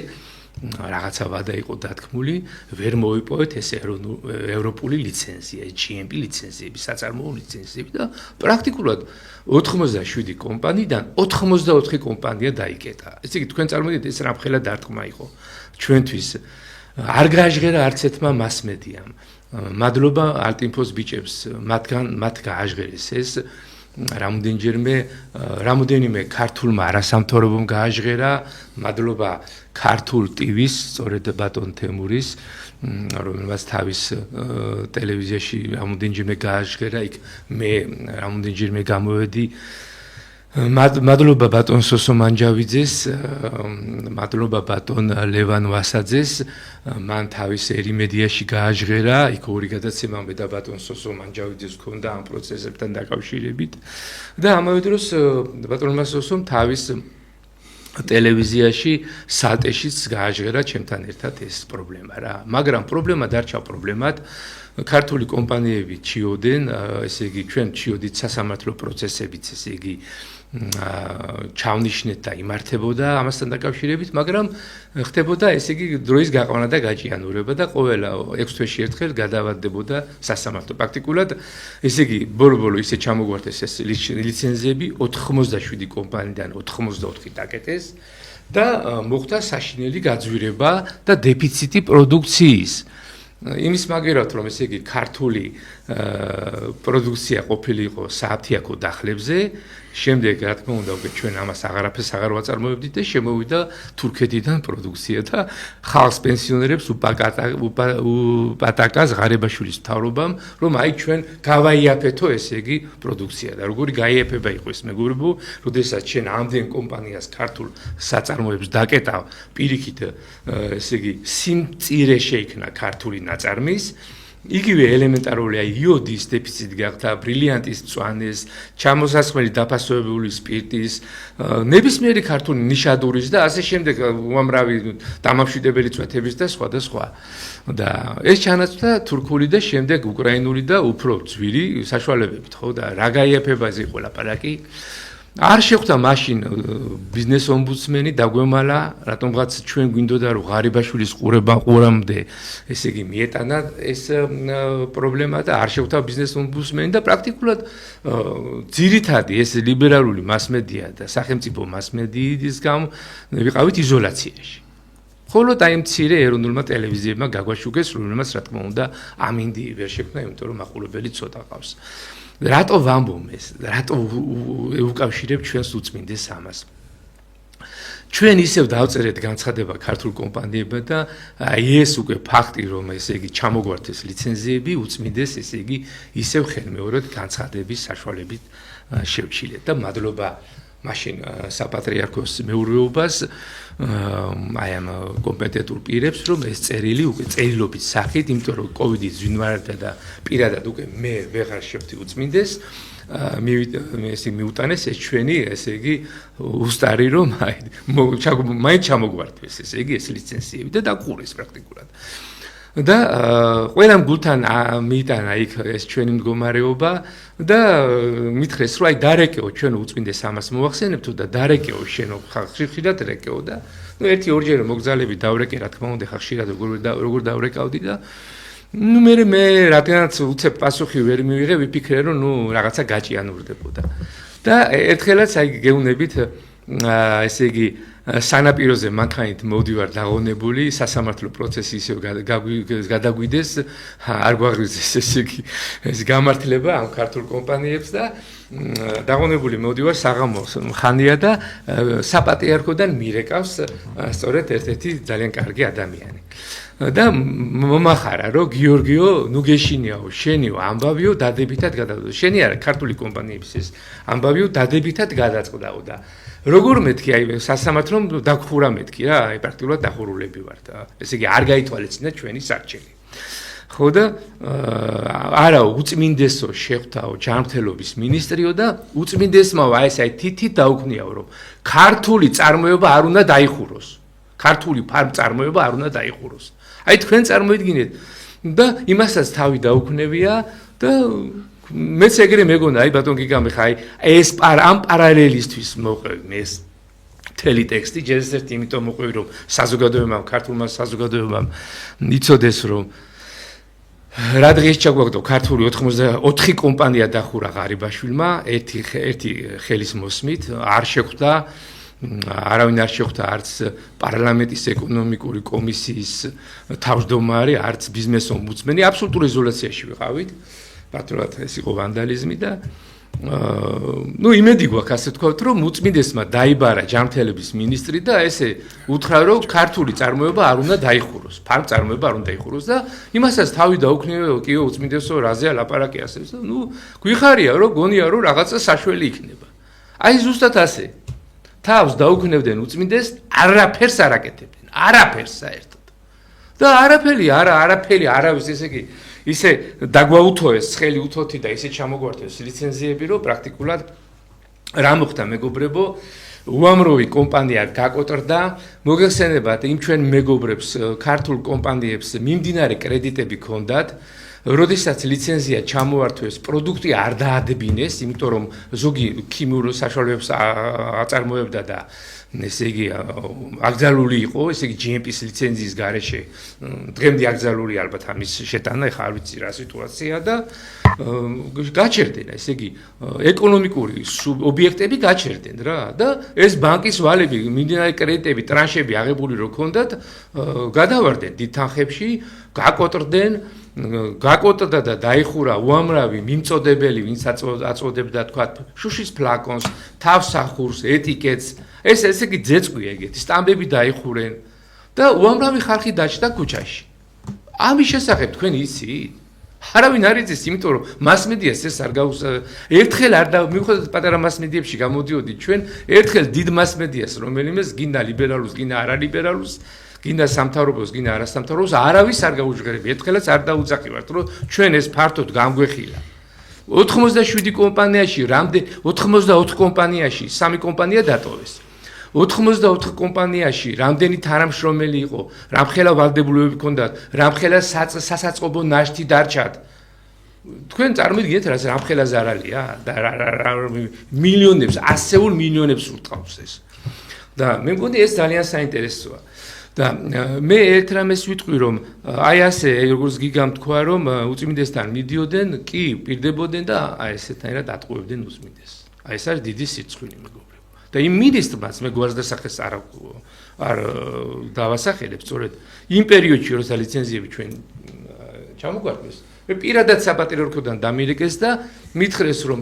რაღაცა ვადა იყო დათქმული ვერ მოვიპოვეთ ეს ევროპული ლიცენზია GMP ლიცენზიები საწარმოო ლიცენზიები და პრაქტიკულად 87 კომპანიიდან 84 კომპანია დაიკეტა ესე იგი თქვენ წარმოგიდგენთ ეს რამხელა დარტყმა იყო ჩვენთვის არ გააჟღერა არც ერთმა მასმედიამ მადლობა ალტინფოს ბიჭებს მათ გააჟღერეს ეს რამოდენიმე ქართულმა არასამთავრობომ გააჟღერა მადლობა ქართულ ტივის სწორედ ბატონ თემურის რომელმაც თავის ტელევიზიაში რამოდენჯერმე გააჟღერა იქ მე რამოდენჯერმე გამოვედი მადლობა ბატონ სოსო მანჯავიძეს, მადლობა ბატონ ლევან ვასაძეს, მან თავის ერიმედიაში გააჟღერა, იქ ორი გადაცემამდე და ბატონ სოსო მანჯავიძეს ჰქონდა ამ პროცესებთან დაკავშირებით და ამავე დროს ბატონმა სოსომ თავის ტელევიზიაში სალტეშიც გააჟღერა ჩემთან ერთად ეს პრობლემა რა, მაგრამ პრობლემა დარჩა პრობლემად ქართული კომპანიები ჩიოდნენ, ესე იგი ჩვენ ჩიოდით სასამართლო პროცესებიც, ესე იგი ჩავნიშნეთ და იმართებოდა ამასთან დაკავშირებით, მაგრამ ხდებოდა ესე იგი დროის გაყვანა და გაჭიანურება და ყოველ 6 თვეში ერთხელ გადავადდებოდა სასამართლო. პრაქტიკულად ესე იგი ბოლო-ბოლო ისე ჩამოგვარდეს ეს ლიცენზიები 87 კომპანიიდან 84 დაკეტეს და მოხდა საშინელი გაძვირება და დეფიციტი პროდუქციის. იმის მაგერად რომ ესე იგი ქართული პროდუქცია ყოფილიყო საათიაქო დახლებზე, შემდეგ რა თქმა უნდა უკვე ჩვენ ამას აღარაფერს აღარ ვაწარმოებდით და შემოვიდა თურქეთიდან პროდუქცია და ხალხს პენსიონერებს უპატაკას ღარიბაშვილის მთავრობამ, რომ აი ჩვენ გავაიაფეთო ესე იგი პროდუქცია და როგორი გაიაფება იყო ეს მეგობრებო, როდესაც ჩვენ ამდენ კომპანიას ქართულ საწარმოებს დაკეტავ პირიქით ესე იგი სიმწირე შეიქმნა ქართული ნაწარმის იგივე ელემენტარულია იოდის დეფიციტი გახდა, ბრილიანტის მწვანეს, ჩამოსასხმელი დაფასებული სპირტის, ნებისმიერი ქართული ნიშადურის და ასე შემდეგ უამრავი დამამშვიდებელი წვეთების და სხვა და სხვა. და ეს ჩანაცვლა თურქული და შემდეგ უკრაინული და უფრო ძვირი საშუალებებით, ხო და რა გაიაფებაზე იყო ლაპარაკი. არ შეხვდა მაშინ ბიზნეს ომბუდსმენი დაგვემალა, რატომღაც ჩვენ გვინდოდა რომ ღარიბაშვილის ყურამდე ესე იგი მიეტანა ეს პრობლემა და არ შეხვდა ბიზნეს ომბუდსმენი და პრაქტიკულად ძირითადი ეს ლიბერალური მასმედია და სახელმწიფო მასმედიის გამო ვიყავით იზოლაციაში. ხოლო აი მცირე ეროვნულმა ტელევიზიებმა გაგვაშუქეს, რომელმაც რა თქმა უნდა ამინდი ვერ შექმნა, იმიტომ რომ მაყურებელი ცოტა ყავს. რატო ვამბობ ეს? რატო ევუკავშირებ ჩვენს უწმინდეს ამას? ჩვენ ისევ დავწერეთ განცხადება ქართულ კომპანიებმა და აი ეს უკვე ფაქტი რომ ესე იგი ჩამოგვართეს ლიცენზიები უწმინდეს ესე იგი ისევ ხელმეორედ განცხადების საშუალებით შევჩილეთ და მადლობა მაშინ საპატრიარქოს მეურვეობას აი ამ კომპეტენტურ პირებს რომ ეს წერილი უკვე წერილობით სახით, იმიტომ რომ კოვიდი ზვინვარდა და პირადად უკვე მე ვეღარ შევთი უწმინდეს ესე მიუტანეს ეს ჩვენი ესე იგი უსტარი რომ მაინც ჩამოგვართვეს ესე იგი ეს ლიცენზიები და დაყურეს პრაქტიკულად. და ყველამ გულთან მიიტანა იქ ეს ჩვენი მდგომარეობა და მითხრეს რომ აი დარეკეო ჩვენ უწმინდეს ამას მოვახსენებთ და დარეკეო შენო ხალხში ხშირად რეკეო და ნუ ერთი ორჯერ მოგზალები დავრეკე რა თქმა უნდა ხშირად როგორ დავრეკავდი და ნუ მე რადგანაც უცებ პასუხი ვერ მივიღე ვიფიქრე რომ ნუ რაღაცა გაჭიანურდებოდა და ერთხელაც აი გეუნებით ესე იგი სანაპიროზე მანქანით მოვდივარ დაღონებული სასამართლო პროცესი ისევ გადაგვიდეს არ გვაღრიზეს ესე იგი ეს გამართლება ამ ქართულ კომპანიებს და დაღონებული მოვდივარ საღამოს ხანია და საპატრიარქოდან მირეკავს სწორედ ერთ-ერთი ძალიან კარგი ადამიანი და მომახარა რომ გიორგიო ნუ გეშინიაო შენიო ამბავიო დადებითად გადაწყდა შენი არა ქართული კომპანიების ეს ამბავიო დადებითად გადაწყდაო და როგორ მეთქი აი სასამართლომ დაგხურა მეთქი რა აი პრაქტიკულად დახურულები ვართ ესე იგი არ გაითვალისწინა ჩვენი სარჩელი ხო და არა უწმინდესო შეხვდაო ჯანმრთელობის მინისტრიო და უწმინდესმაო აი ეს აი თითით დაუქნიაო რომ ქართული წარმოება არ უნდა დაიხუროს ქართული ფარმწარმოება არ უნდა დაიხუროს აი თქვენ წარმოიდგინეთ და იმასაც თავი დაუქნევია და მეც ეგრე მეგონა აი ბატონ გიგამეხა აი ეს ამ პარალელისტვის მოყვევი ეს მთელი ტექსტი ჯერჯერობით იმიტომ მოყვევი რომ საზოგადოებამ ქართულმა საზოგადოებამ იცოდეს რომ რა დღეს ჩაგვაგდო ქართული 84 კომპანია დახურა ღარიბაშვილმა ერთი ხელის მოსმით არ შეხვდა არავინ არ შეხვდა არც პარლამენტის ეკონომიკური კომისიის თავმჯდომარე არც ბიზნეს ომბუდსმენი აბსოლუტურ იზოლაციაში ვიყავით პატრონად ეს იყო ვანდალიზმი და ნუ იმედი გვაქვს ასე თქვათ რომ უწმინდესმა დაიბარა ჯანმრთელობის მინისტრი და ესე უთხრა რომ ქართული წარმოება არ უნდა დაიხუროს ფარმწარმოება არ უნდა დაიხუროს და იმასაც თავი დაუქნიო კიო უწმინდესო რაზეა ლაპარაკი ასე და ნუ გვიხარია რომ გონია რომ რაღაცა საშველი იქნება აი ზუსტად ასე თავს დაუქნევდნენ უწმინდეს არაფერს არ აკეთებდნენ არაფერს საერთოდ და არაფერი არავის ესე იგი ისე დაგვაუთოეს ცხელი უთოთი და ისე ჩამოგვართეს ლიცენზიები რომ პრაქტიკულად რა მოხდა მეგობრებო უამრავი კომპანია გაკოტრდა მოგეხსენებათ იმ ჩვენ მეგობრებს ქართულ კომპანიებს მიმდინარე კრედიტები ჰქონდათ როდესაც ლიცენზია ჩამოართვეს, პროდუქტი არ დაადებინეს, იმიტომ რომ ზოგი ქიმიურ საშუალებებს აწარმოებდა და ესე იგი აკრძალული იყო, ესე იგი GMP-ის ლიცენზიის გარეშე. დღემდე აკრძალული ალბათ ამის შეტანა, ეხლა არ ვიცი რა სიტუაცია და გაჩერდნენ, ესე იგი ეკონომიკური ობიექტები გაჩერდნენ რა და ეს ბანკის ვალები, მიმდინარე კრედიტები, ტრანშები აღებული რო ქონდათ, გადავარდნენ დიდ თანხებში, გაკოტრდა და დაიხურა უამრავი მიმწოდებელი, ვინც აწოდებდა თქვა შუშის ფლაკონს, თავსახურს, ეტიკეტს, ეს ესე იგი ძეწყვია ეგეთი, სტამბები დაიხურენ და უამრავი ხალხი დაჭდა ქუჩაში. ამის შესახებ თქვენ იცით? არავინ არ იცის, იმიტომ რომ მასმედიას ეს არ ერთხელ არ მივხვდეთ პატარა მასმედიებში გამოდიოდი ჩვენ, ერთხელ დიდ მასმედიას, რომელიმეს გინდა ლიბერალურს, გინდა არალიბერალურს, გინდა სამთავრობოს, გინდა არასამთავრობოს, არავის არ გაუჟღერები, ერთხელაც არ დაუძახივართ, რომ ჩვენ ეს ფართოდ გამგვეხილა. 87 კომპანიაში, 84 კომპანიაში, 3 კომპანია დატოვეს. 84 კომპანიაში რამდენი თანამშრომელი იყო, რამხელა ვალდებულებები ჰქონდათ, რამხელა სასაწყობო ნაშთი დარჩათ. თქვენ წარმოგიდგენთ რა რამხელა ზარალია და მილიონებს, ასეულ მილიონებს ურტყავს ეს. და მე მგონი ეს ძალიან საინტერესოა. და მე ერთ რამეს ვიტყვი რომ აი ასე როგორც გიგამ თქვა რომ უწმინდესთან მიდიოდნენ, კი პირდებოდნენ და აი ესეთანაირად ატყუებდნენ უწმინდეს. აი ეს არის დიდი სიცხვილე მეგობრებო. და იმ მინისტრმაც მე გვარს დასახეს არ დავასახელებ, სწორედ იმ პერიოდში როცა ლიცენზიები ჩვენ ჩამოგვარდეს, მე პირადად საპატიო რქოდან დამირეკეს და მითხრეს რომ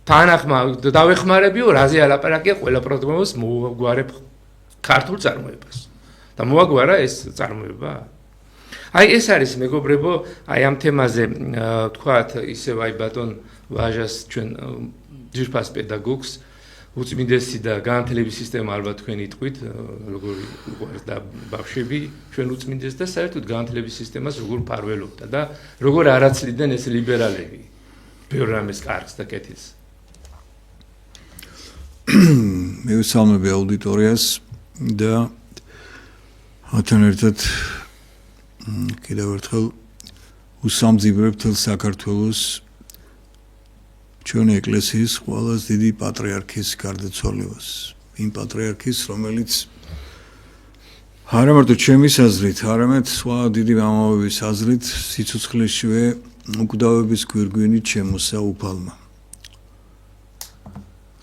თანახმა დავეხმარებიო, რაზე ალაპარაკია, ყველა პროგრამას მოგვარებ ქართულ წარმოებას. და მოაგვარა ეს წარმოება. აი ეს არის მეგობრებო, აი ამ თემაზე თქვათ ისევ აი ბატონ ვაჟას ჩვენ ძირფას პედაგოგს უწმინდესი და განათლების სისტემა ალბათ თქვენ იტყვით, როგორი უყვარს და ბავშვები ჩვენ უწმინდეს და საერთოდ განათლების სისტემას როგორ ფარველობდა და როგორ არაცლიდნენ ეს ლიბერალები ბევრ რამეს კარგს და კეთილს. მე ვსალმები აუდიტორიას და მათთან ერთად კიდევ ერთხელ უსამძიმრებ მთელ საქართველოს ჩვენი ეკლესიის ყველაზე დიდი პატრიარქის გარდაცვალებას. იმ პატრიარქის, რომელიც არა მარტო ჩემის აზრით, არამედ სხვა დიდი მამაების აზრით სიცოცხლეშივე უკვდავების გვირგვინით შემოსა უფალმა.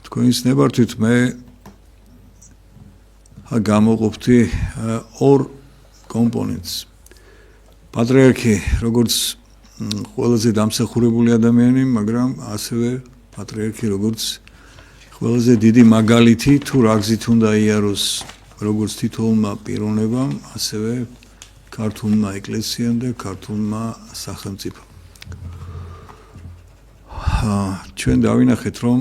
თქვენის ნებართვით მე გამოყოფთი ორ კომპონენტს. პატრიარქი როგორც ყველაზე დამსახურებული ადამიანი, მაგრამ ასევე პატრიარქი როგორც ყველაზე დიდი მაგალითი თუ რა გზით უნდა იაროს როგორც თითოეულმა პიროვნებამ, ასევე ქართულმა ეკლესიამ და ქართულმა სახელმწიფომ. ჩვენ დავინახეთ, რომ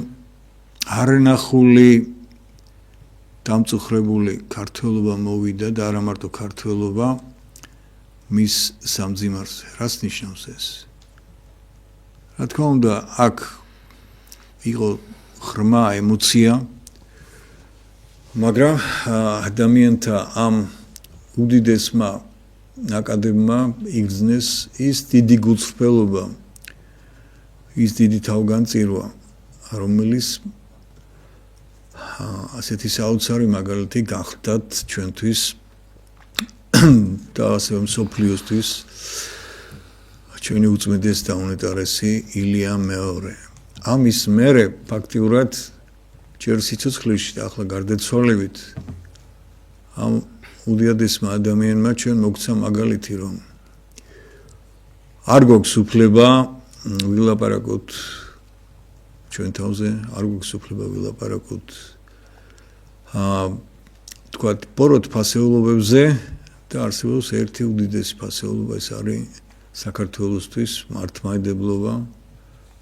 არნახული დამწუხრებული ქართველობა მოვიდა და არა მარტო ქართველობა მის სამძიმარზე. რას ნიშნავს ეს? რა თქმა უნდა, აქ იყო ღრმა ემოცია, მაგრამ ადამიანთა ამ უდიდესმა აკადემმა იგრძნეს ის დიდი გულწრფელობა, ის დიდი თავგანწირვა, რომელიც ასეთი საოცარი მაგალითი გახდათ ჩვენთვის და ასევე მსოფლიოსთვის ჩვენი უწმიდეს და უნეტარესი ილია მეორე. ამის მერე ფაქტიურად ჯერ სიცოცხლეში და ახლა გარდაცვალებით ამ უდიადესმა ადამიანმა ჩვენ მოგცა მაგალითი, რომ არ გვაქვს უფლება ვილაპარაკოთ ჩვენ თავზე, არ გვაქვს უფლება ვილაპარაკოთ თქვათ ბოროტ ფასეულობებზე და არსებობს ერთი უდიდესი ფასეულობა, ეს არის საქართველოსთვის მართლმადიდებლობა,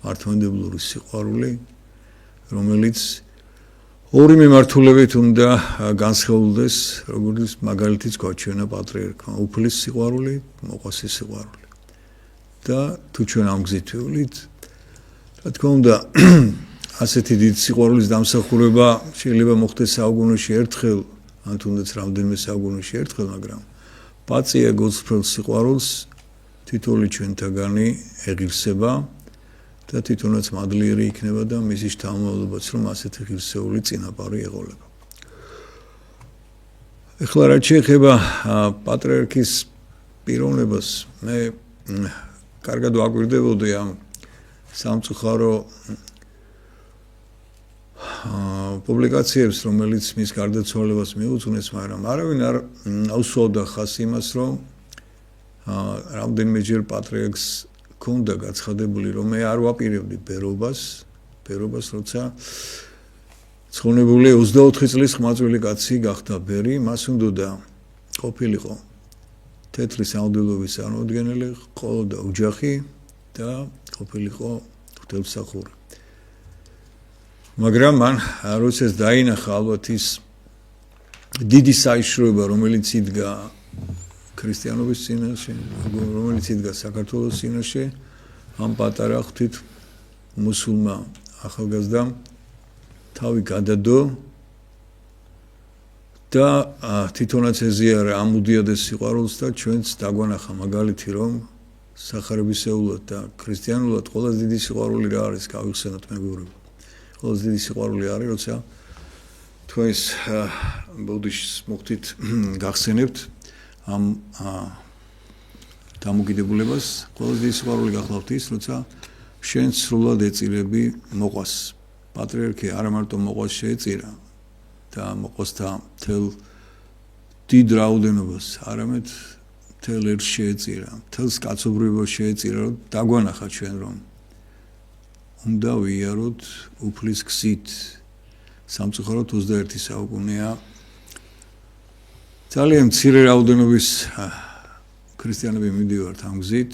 მართლმადიდებლური სიყვარული, რომელიც ორი მიმართულებით უნდა განსხეულდეს, როგორც მაგალითიც გვაჩვენა პატრიარქმა, უფლის სიყვარული, მოყვასის სიყვარული. და თუ ჩვენ ამ გზით ვივლით, რა თქმა უნდა, ასეთი დიდი სიყვარულის დამსახურება შეიძლება მოხდეს საუკუნეში ერთხელ, ან თუნდაც რამდენიმე საუკუნეში ერთხელ, მაგრამ პაცია გულწრფელ სიყვარულს თითოეული ჩვენთაგანი ეღირსება და თვითონაც მადლიერი იქნება და მისი შთამომავალობაც რომ ასეთი ღირსეული წინაპარი ეყოლება. ეხლა რაც შეეხება პატრიარქის პიროვნებას, მე კარგად ვაკვირდებოდი ამ სამწუხარო პუბლიკაციებს, რომელიც მის გარდაცვალებას მიუძღვნეს, მაგრამ არავინ არ აუსვავდა ხაზს იმას, რომ რამდენიმეჯერ პატრიარქს ქონდა გაცხადებული, რომ მე არ ვაპირებდი ბერობას, როცა ცხონებული 24 წლის ხმაწვილი კაცი გახდა ბერი, მას უნდა ყოფილიყო თეთრი სამღვდელოების წარმოადგენელი, ყოლოდა ოჯახი და ყოფილიყო ღვთისმსახური. მაგრამ მან როდესაც დაინახა ალბათ ის დიდი საიშროება, რომელიც იდგა ქრისტიანობის წინაშე, რომელიც იდგა საქართველოს წინაშე, ამ პატარა ღვთით მუსულმა ახალგაზრდამ თავი გადადო და თვითონაც ეზიარა ამ უდიადეს სიყვარულს და ჩვენც დაგვანახა მაგალითი, რომ სახარებისეულად და ქრისტიანულად ყველაზე დიდი სიყვარული რა არის, გავიხსენოთ მეგობრებო. ყველაზე დიდი სიყვარული არის, როცა თქვენს ბოდიშს მოხდით გახსენებთ ამ დამოკიდებულებას, ყველაზე დიდი სიყვარული გახლავთ ის, როცა შენ სრულად ეწირები მოყვას. პატრიარქი არა მარტო მოყვას შეეწირა და მოყვასთა მთელ დიდ რაოდენობას, არამედ მთელ ერთს შეეწირა, მთელს კაცობრიობას შეეწირა, რომ დაგვანახა ჩვენ რომ უნდა ვიაროთ უფლის გზით. სამწუხაროდ 21 საუკუნეა ძალიან მცირე რაოდენობის ქრისტიანები მიდივართ ამ გზით,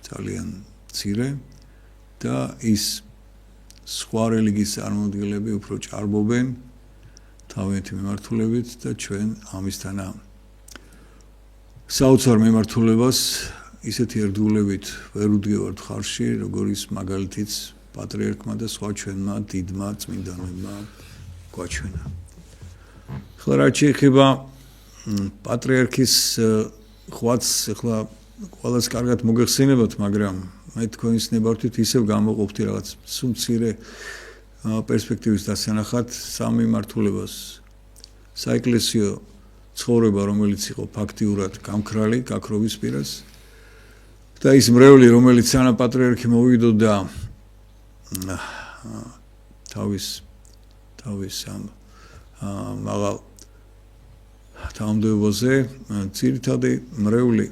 ძალიან მცირე და ის სხვა რელიგიის წარმოადგენლები უფრო ჭარბობენ თავიანთი მიმართულებით და ჩვენ ამისთანა საოცარ მიმართულებას ისეთი ერთგულებით ვერ ვდგევართ ხარში, როგორიც მაგალითიც პატრიარქმა და სხვა ჩვენმა დიდმა წმინდანებმა გვაჩვენა. ახლა რაც შეეხება პატრიარქის ხვაც, ახლა ყველას კარგად მოგეხსენებათ, მაგრამ მე თქვენს ნებართვით ისევ გამოყოფთი რაღაც სუმცირე პერსპექტივის დასანახად სამ მიმართულებას. საეკლესიო ცხოვრება, რომელიც იყო ფაქტიურად გამქრალი გაქრობის პირას და ის მრევლი, რომელიც სანა პატრიარქი მოვიდოდა თავის ამ მაღალ თანამდებობაზე, ძირითადი მრევლი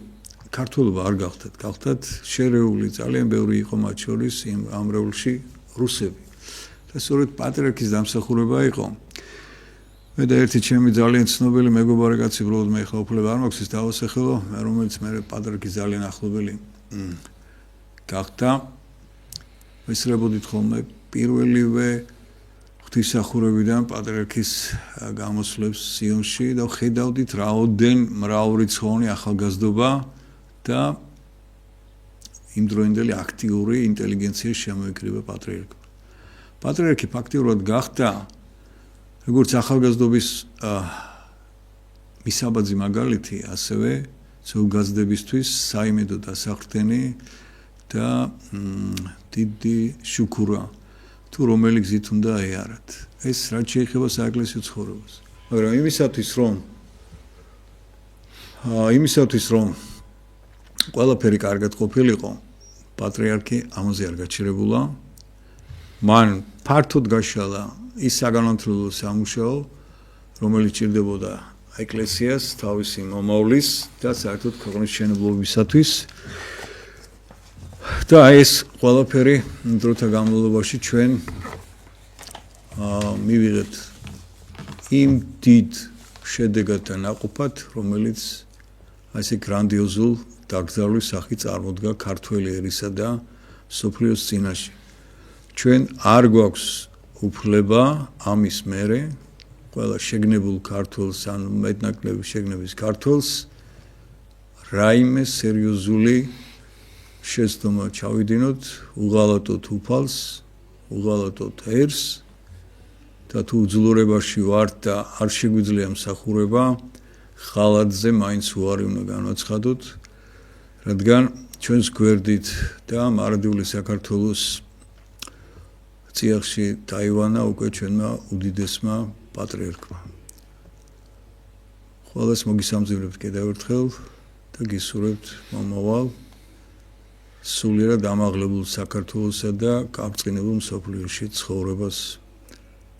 ქართველობა არ გახდათ, გახდათ შერეული, ძალიან ბევრი იყო მათ შორის ამ მრევლში რუსები. და სწორედ პატრიარქის დამსახურება იყო. მე და ერთი ჩემი ძალიან ცნობილი მეგობარი კაცი, უბრალოდ მე ხა უფლება არ მაქვს ის დავასახელო, რომელიც მე პატრიარქის ძალიან ახლობელი გახდა. ვისწრებოდით ხოლმე პირველივე ღვთისმსახურებიდან პატრიარქის გამოსვლებს სიონში და ხედავდით რაოდენ მრავალრიცხოვანი ახალგაზრდობა და იმდროინდელი აქტიური ინტელიგენციის შემოიკრიბა პატრიარქმა. პატრიარქი ფაქტიურად გახდა როგორც ახალგაზრდობის მისაბაძი მაგალითი, ასევე ძველგაზრდებისთვის საიმედო დასაყრდენი და დიდი შუქურა თუ რომელი გზით უნდა ეარათ. ეს რაც შეეხება საეკლესიო ცხოვრებას. მაგრამ იმისათვის რომ ყველაფერი კარგად ყოფილიყო, პატრიარქი ამაზე არ გაჩერებულა. მან ფართოდ გაშალა ის საგანმანათლებლო სამუშაო, რომელიც ჭირდებოდა ეკლესიას თავისი მომავლის და საერთოდ ქვეყნის მშენებლობისათვის. და ეს ყველაფერი დროთა განმავლობაში ჩვენ მივიღეთ იმ დიდ შედეგათა ნაყოფად, რომელიც ასე გრანდიოზულ დაკრძალვის სახით წარმოდგა ქართველი ერისა და სოფლიოს წინაშე. ჩვენ არ გვაქვს უფლება ამის მერე ყველა შეგნებულ ქართველს ან მეტნაკლები შეგნების ქართველს რაიმე სერიოზული შეცდომა ჩავიდინოთ, უღალატოთ უფალს, უღალატოთ ერს და თუ უძლურებაში ვართ და არ შეგვიძლია მსახურება, ხალათზე მაინც უარი უნდა განვაცხადოთ, რადგან ჩვენს გვერდით და მარადიული საქართველოს წიაღში დაივანა უკვე ჩვენმა უდიდესმა პატრიარქმა. ყველას მოგისამძიმლებთ კიდევ ერთხელ და გისურვებთ მომავალ სულიერად ამაღლებულ საქართველოსა და გაბრწყინებულ მსოფლიოში ცხოვრებას.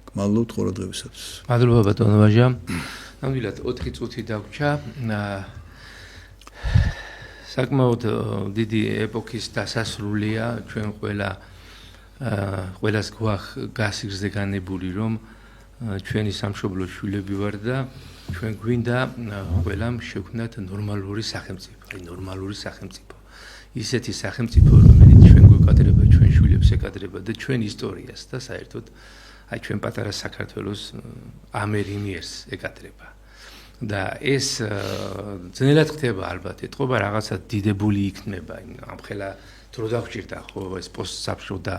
გმადლობთ ყურადღებისათვის. მადლობა ბატონო ვაჟა. ნამდვილად 4 წუთი დაგვრჩა. საკმაოდ დიდი ეპოქის დასასრულია ჩვენ ყველას გასიგრძე განებული რომ ჩვენი სამშობლოს შვილები ვარ და ჩვენ გვინდა ყველამ შევქმნათ ნორმალური სახელმწიფო, ნორმალური სახელმწიფო. ისეთი სახელმწიფო, რომელიც ჩვენ გვეკადრება, ჩვენ შვილებს ეკადრება და ჩვენ ისტორიას და საერთოდ ჩვენ პატარა საქართველოს ამერინიერს ეკადრება. და ეს ძნელად ხდება ალბათ, ეთყობა რაღაცა დიდებული იქნება, ამხელა დრო დაგვჭირდა ხო ეს პოსტსაბჭო და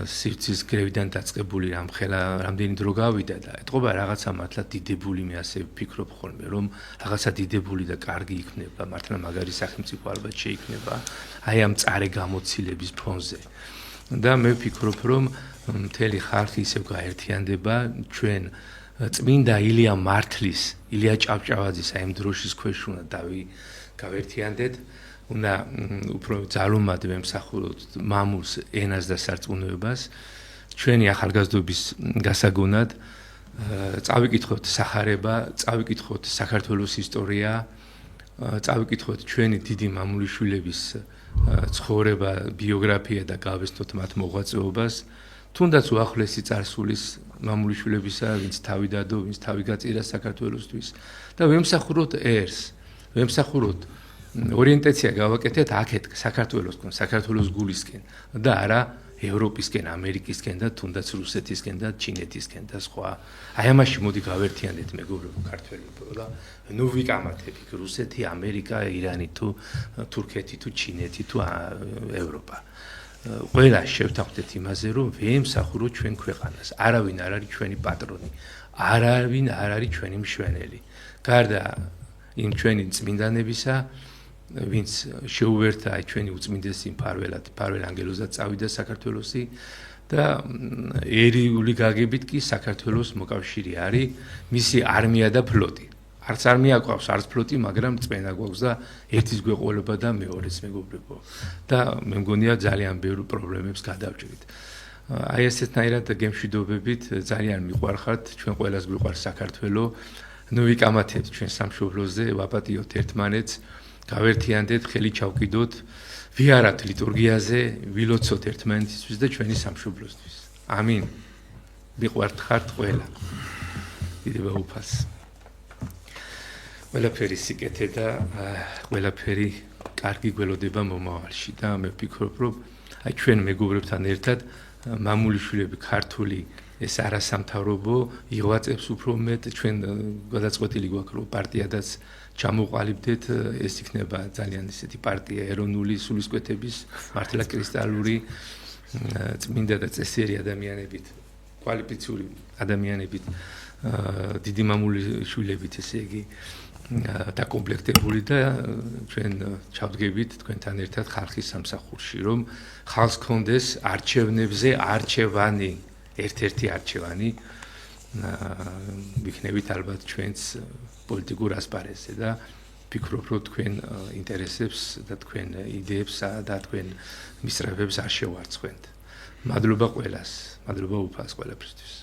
სივრცის გრევიდან დაწყებული ამხელა რამდენი დრო გავიდა და ეთყობა რაღაცა მართლა დიდებული მე ასე ვფიქრობ ხოლმე რომ რაღაცა დიდებული და კარგი იქნება, მართლა მაგარი სახელმწიფო ალბათ შეიქმნება აი ამ წარე გამოცილების ფონზე. და მე ვფიქრობ რომ მთელი ხალხი ისევ გაერთიანდება ჩვენ წმინდა ილია მართლის, ილია ჭავჭავაძის აი ამ დროშის ქვეშ უნდა გავერთიანდეთ, უნდა უფრო ძალუმად ვემსახუროთ მამულს, ენას და სარწმუნოებას, ჩვენი ახალგაზრდობის გასაგონად წავიკითხოთ სახარება, წავიკითხოთ საქართველოს ისტორია, წავიკითხოთ ჩვენი დიდი მამულიშვილების ცხოვრება, ბიოგრაფია და გავესწროთ მათ მოღვაწეობას. თუნდაც უახლესი წარსულის მამულიშვილებისა, ვინც თავი დადო, ვინც თავი გაწირა საქართველოსთვის და ვემსახუროთ ერს, ვემსახუროთ ორიენტაცია გავაკეთეთ აქეთ საქართველოსკენ, საქართველოს გულისკენ და არა ევროპისკენ, ამერიკისკენ და თუნდაც რუსეთისკენ და ჩინეთისკენ და სხვა. აი ამაში მოდი გავერთიანდეთ მეგობრებო ქართველებო და ნუ ვიკამათებ იქ რუსეთი, ამერიკა, ირანი თუ თურქეთი თუ ჩინეთი თუ ევროპა. ყველა შევთანხმდეთ იმაზე, რომ ვემსახუროთ ჩვენ ქვეყანას. არავინ არ არის ჩვენი პატრონი, არავინ არ არის ჩვენი მშვენელი. გარდა იმ ჩვენი წმინდანებისა, ვინც შეუვერთა აი ჩვენი უწმინდესი მფარველად, მფარველ ანგელოზად წავიდა საქართველოსი და ერიული გაგებით კი საქართველოს მოკავშირე არის მისი არმია და ფლოტი. არც არმია გვაქვს, არც ფლოტი, მაგრამ წმენა გვაქვს და ერთის გვეყოლება და მეორეს მეგობრებო. და მე მგონია ძალიან ბევრ პრობლემებს გადავჭრით. აი ესეთნაირად გემშვიდობებით ძალიან მიყვარხართ, ჩვენ ყველას გვიყვარს საქართველო. ნუ ვიკამათებთ ჩვენ სამშობლოზე, ვაპატიოთ ერთმანეთს, გავერთიანდეთ, ხელი ჩავკიდოთ, ვიარათ ლიტურგიაზე, ვილოცოთ ერთმანეთისთვის და ჩვენი სამშობლოსთვის. ამინ. მიყვართ ხართ ყველა. დიდება უფალს. ყველაფერი სიკეთე და ყველაფერი კარგი გველოდება მომავალში და მე ვფიქრობ რომ აი ჩვენ მეგობრებთან ერთად მამულიშვილები ქართული ეს არასამთავრობო იღვაწებს უფრო მეტ ჩვენ გადაწყვეტილი გვაქვს რომ პარტიადაც ჩამოყალიბდეთ ეს იქნება ძალიან ისეთი პარტია ეროვნული სულისკვეთების მართლა კრისტალური წმინდა და წესიერი ადამიანებით კვალიფიციური ადამიანებით დიდი მამულიშვილებით ესე იგი დაკომპლექტებული და ჩვენ ჩავდგებით თქვენთან ერთად ხალხის სამსახურში, რომ ხალხს კონდეს არჩევნებზე არჩევანი, ერთ-ერთი არჩევანი ვიქნებით ალბათ ჩვენს პოლიტიკურ ასპარეზზე და ვფიქრობ, რომ თქვენ ინტერესებს და თქვენ იდეებს და თქვენ მისწრაფებს არ შევარცხნით. მადლობა ყველას, მადლობა უფალს ყველაფრისთვის.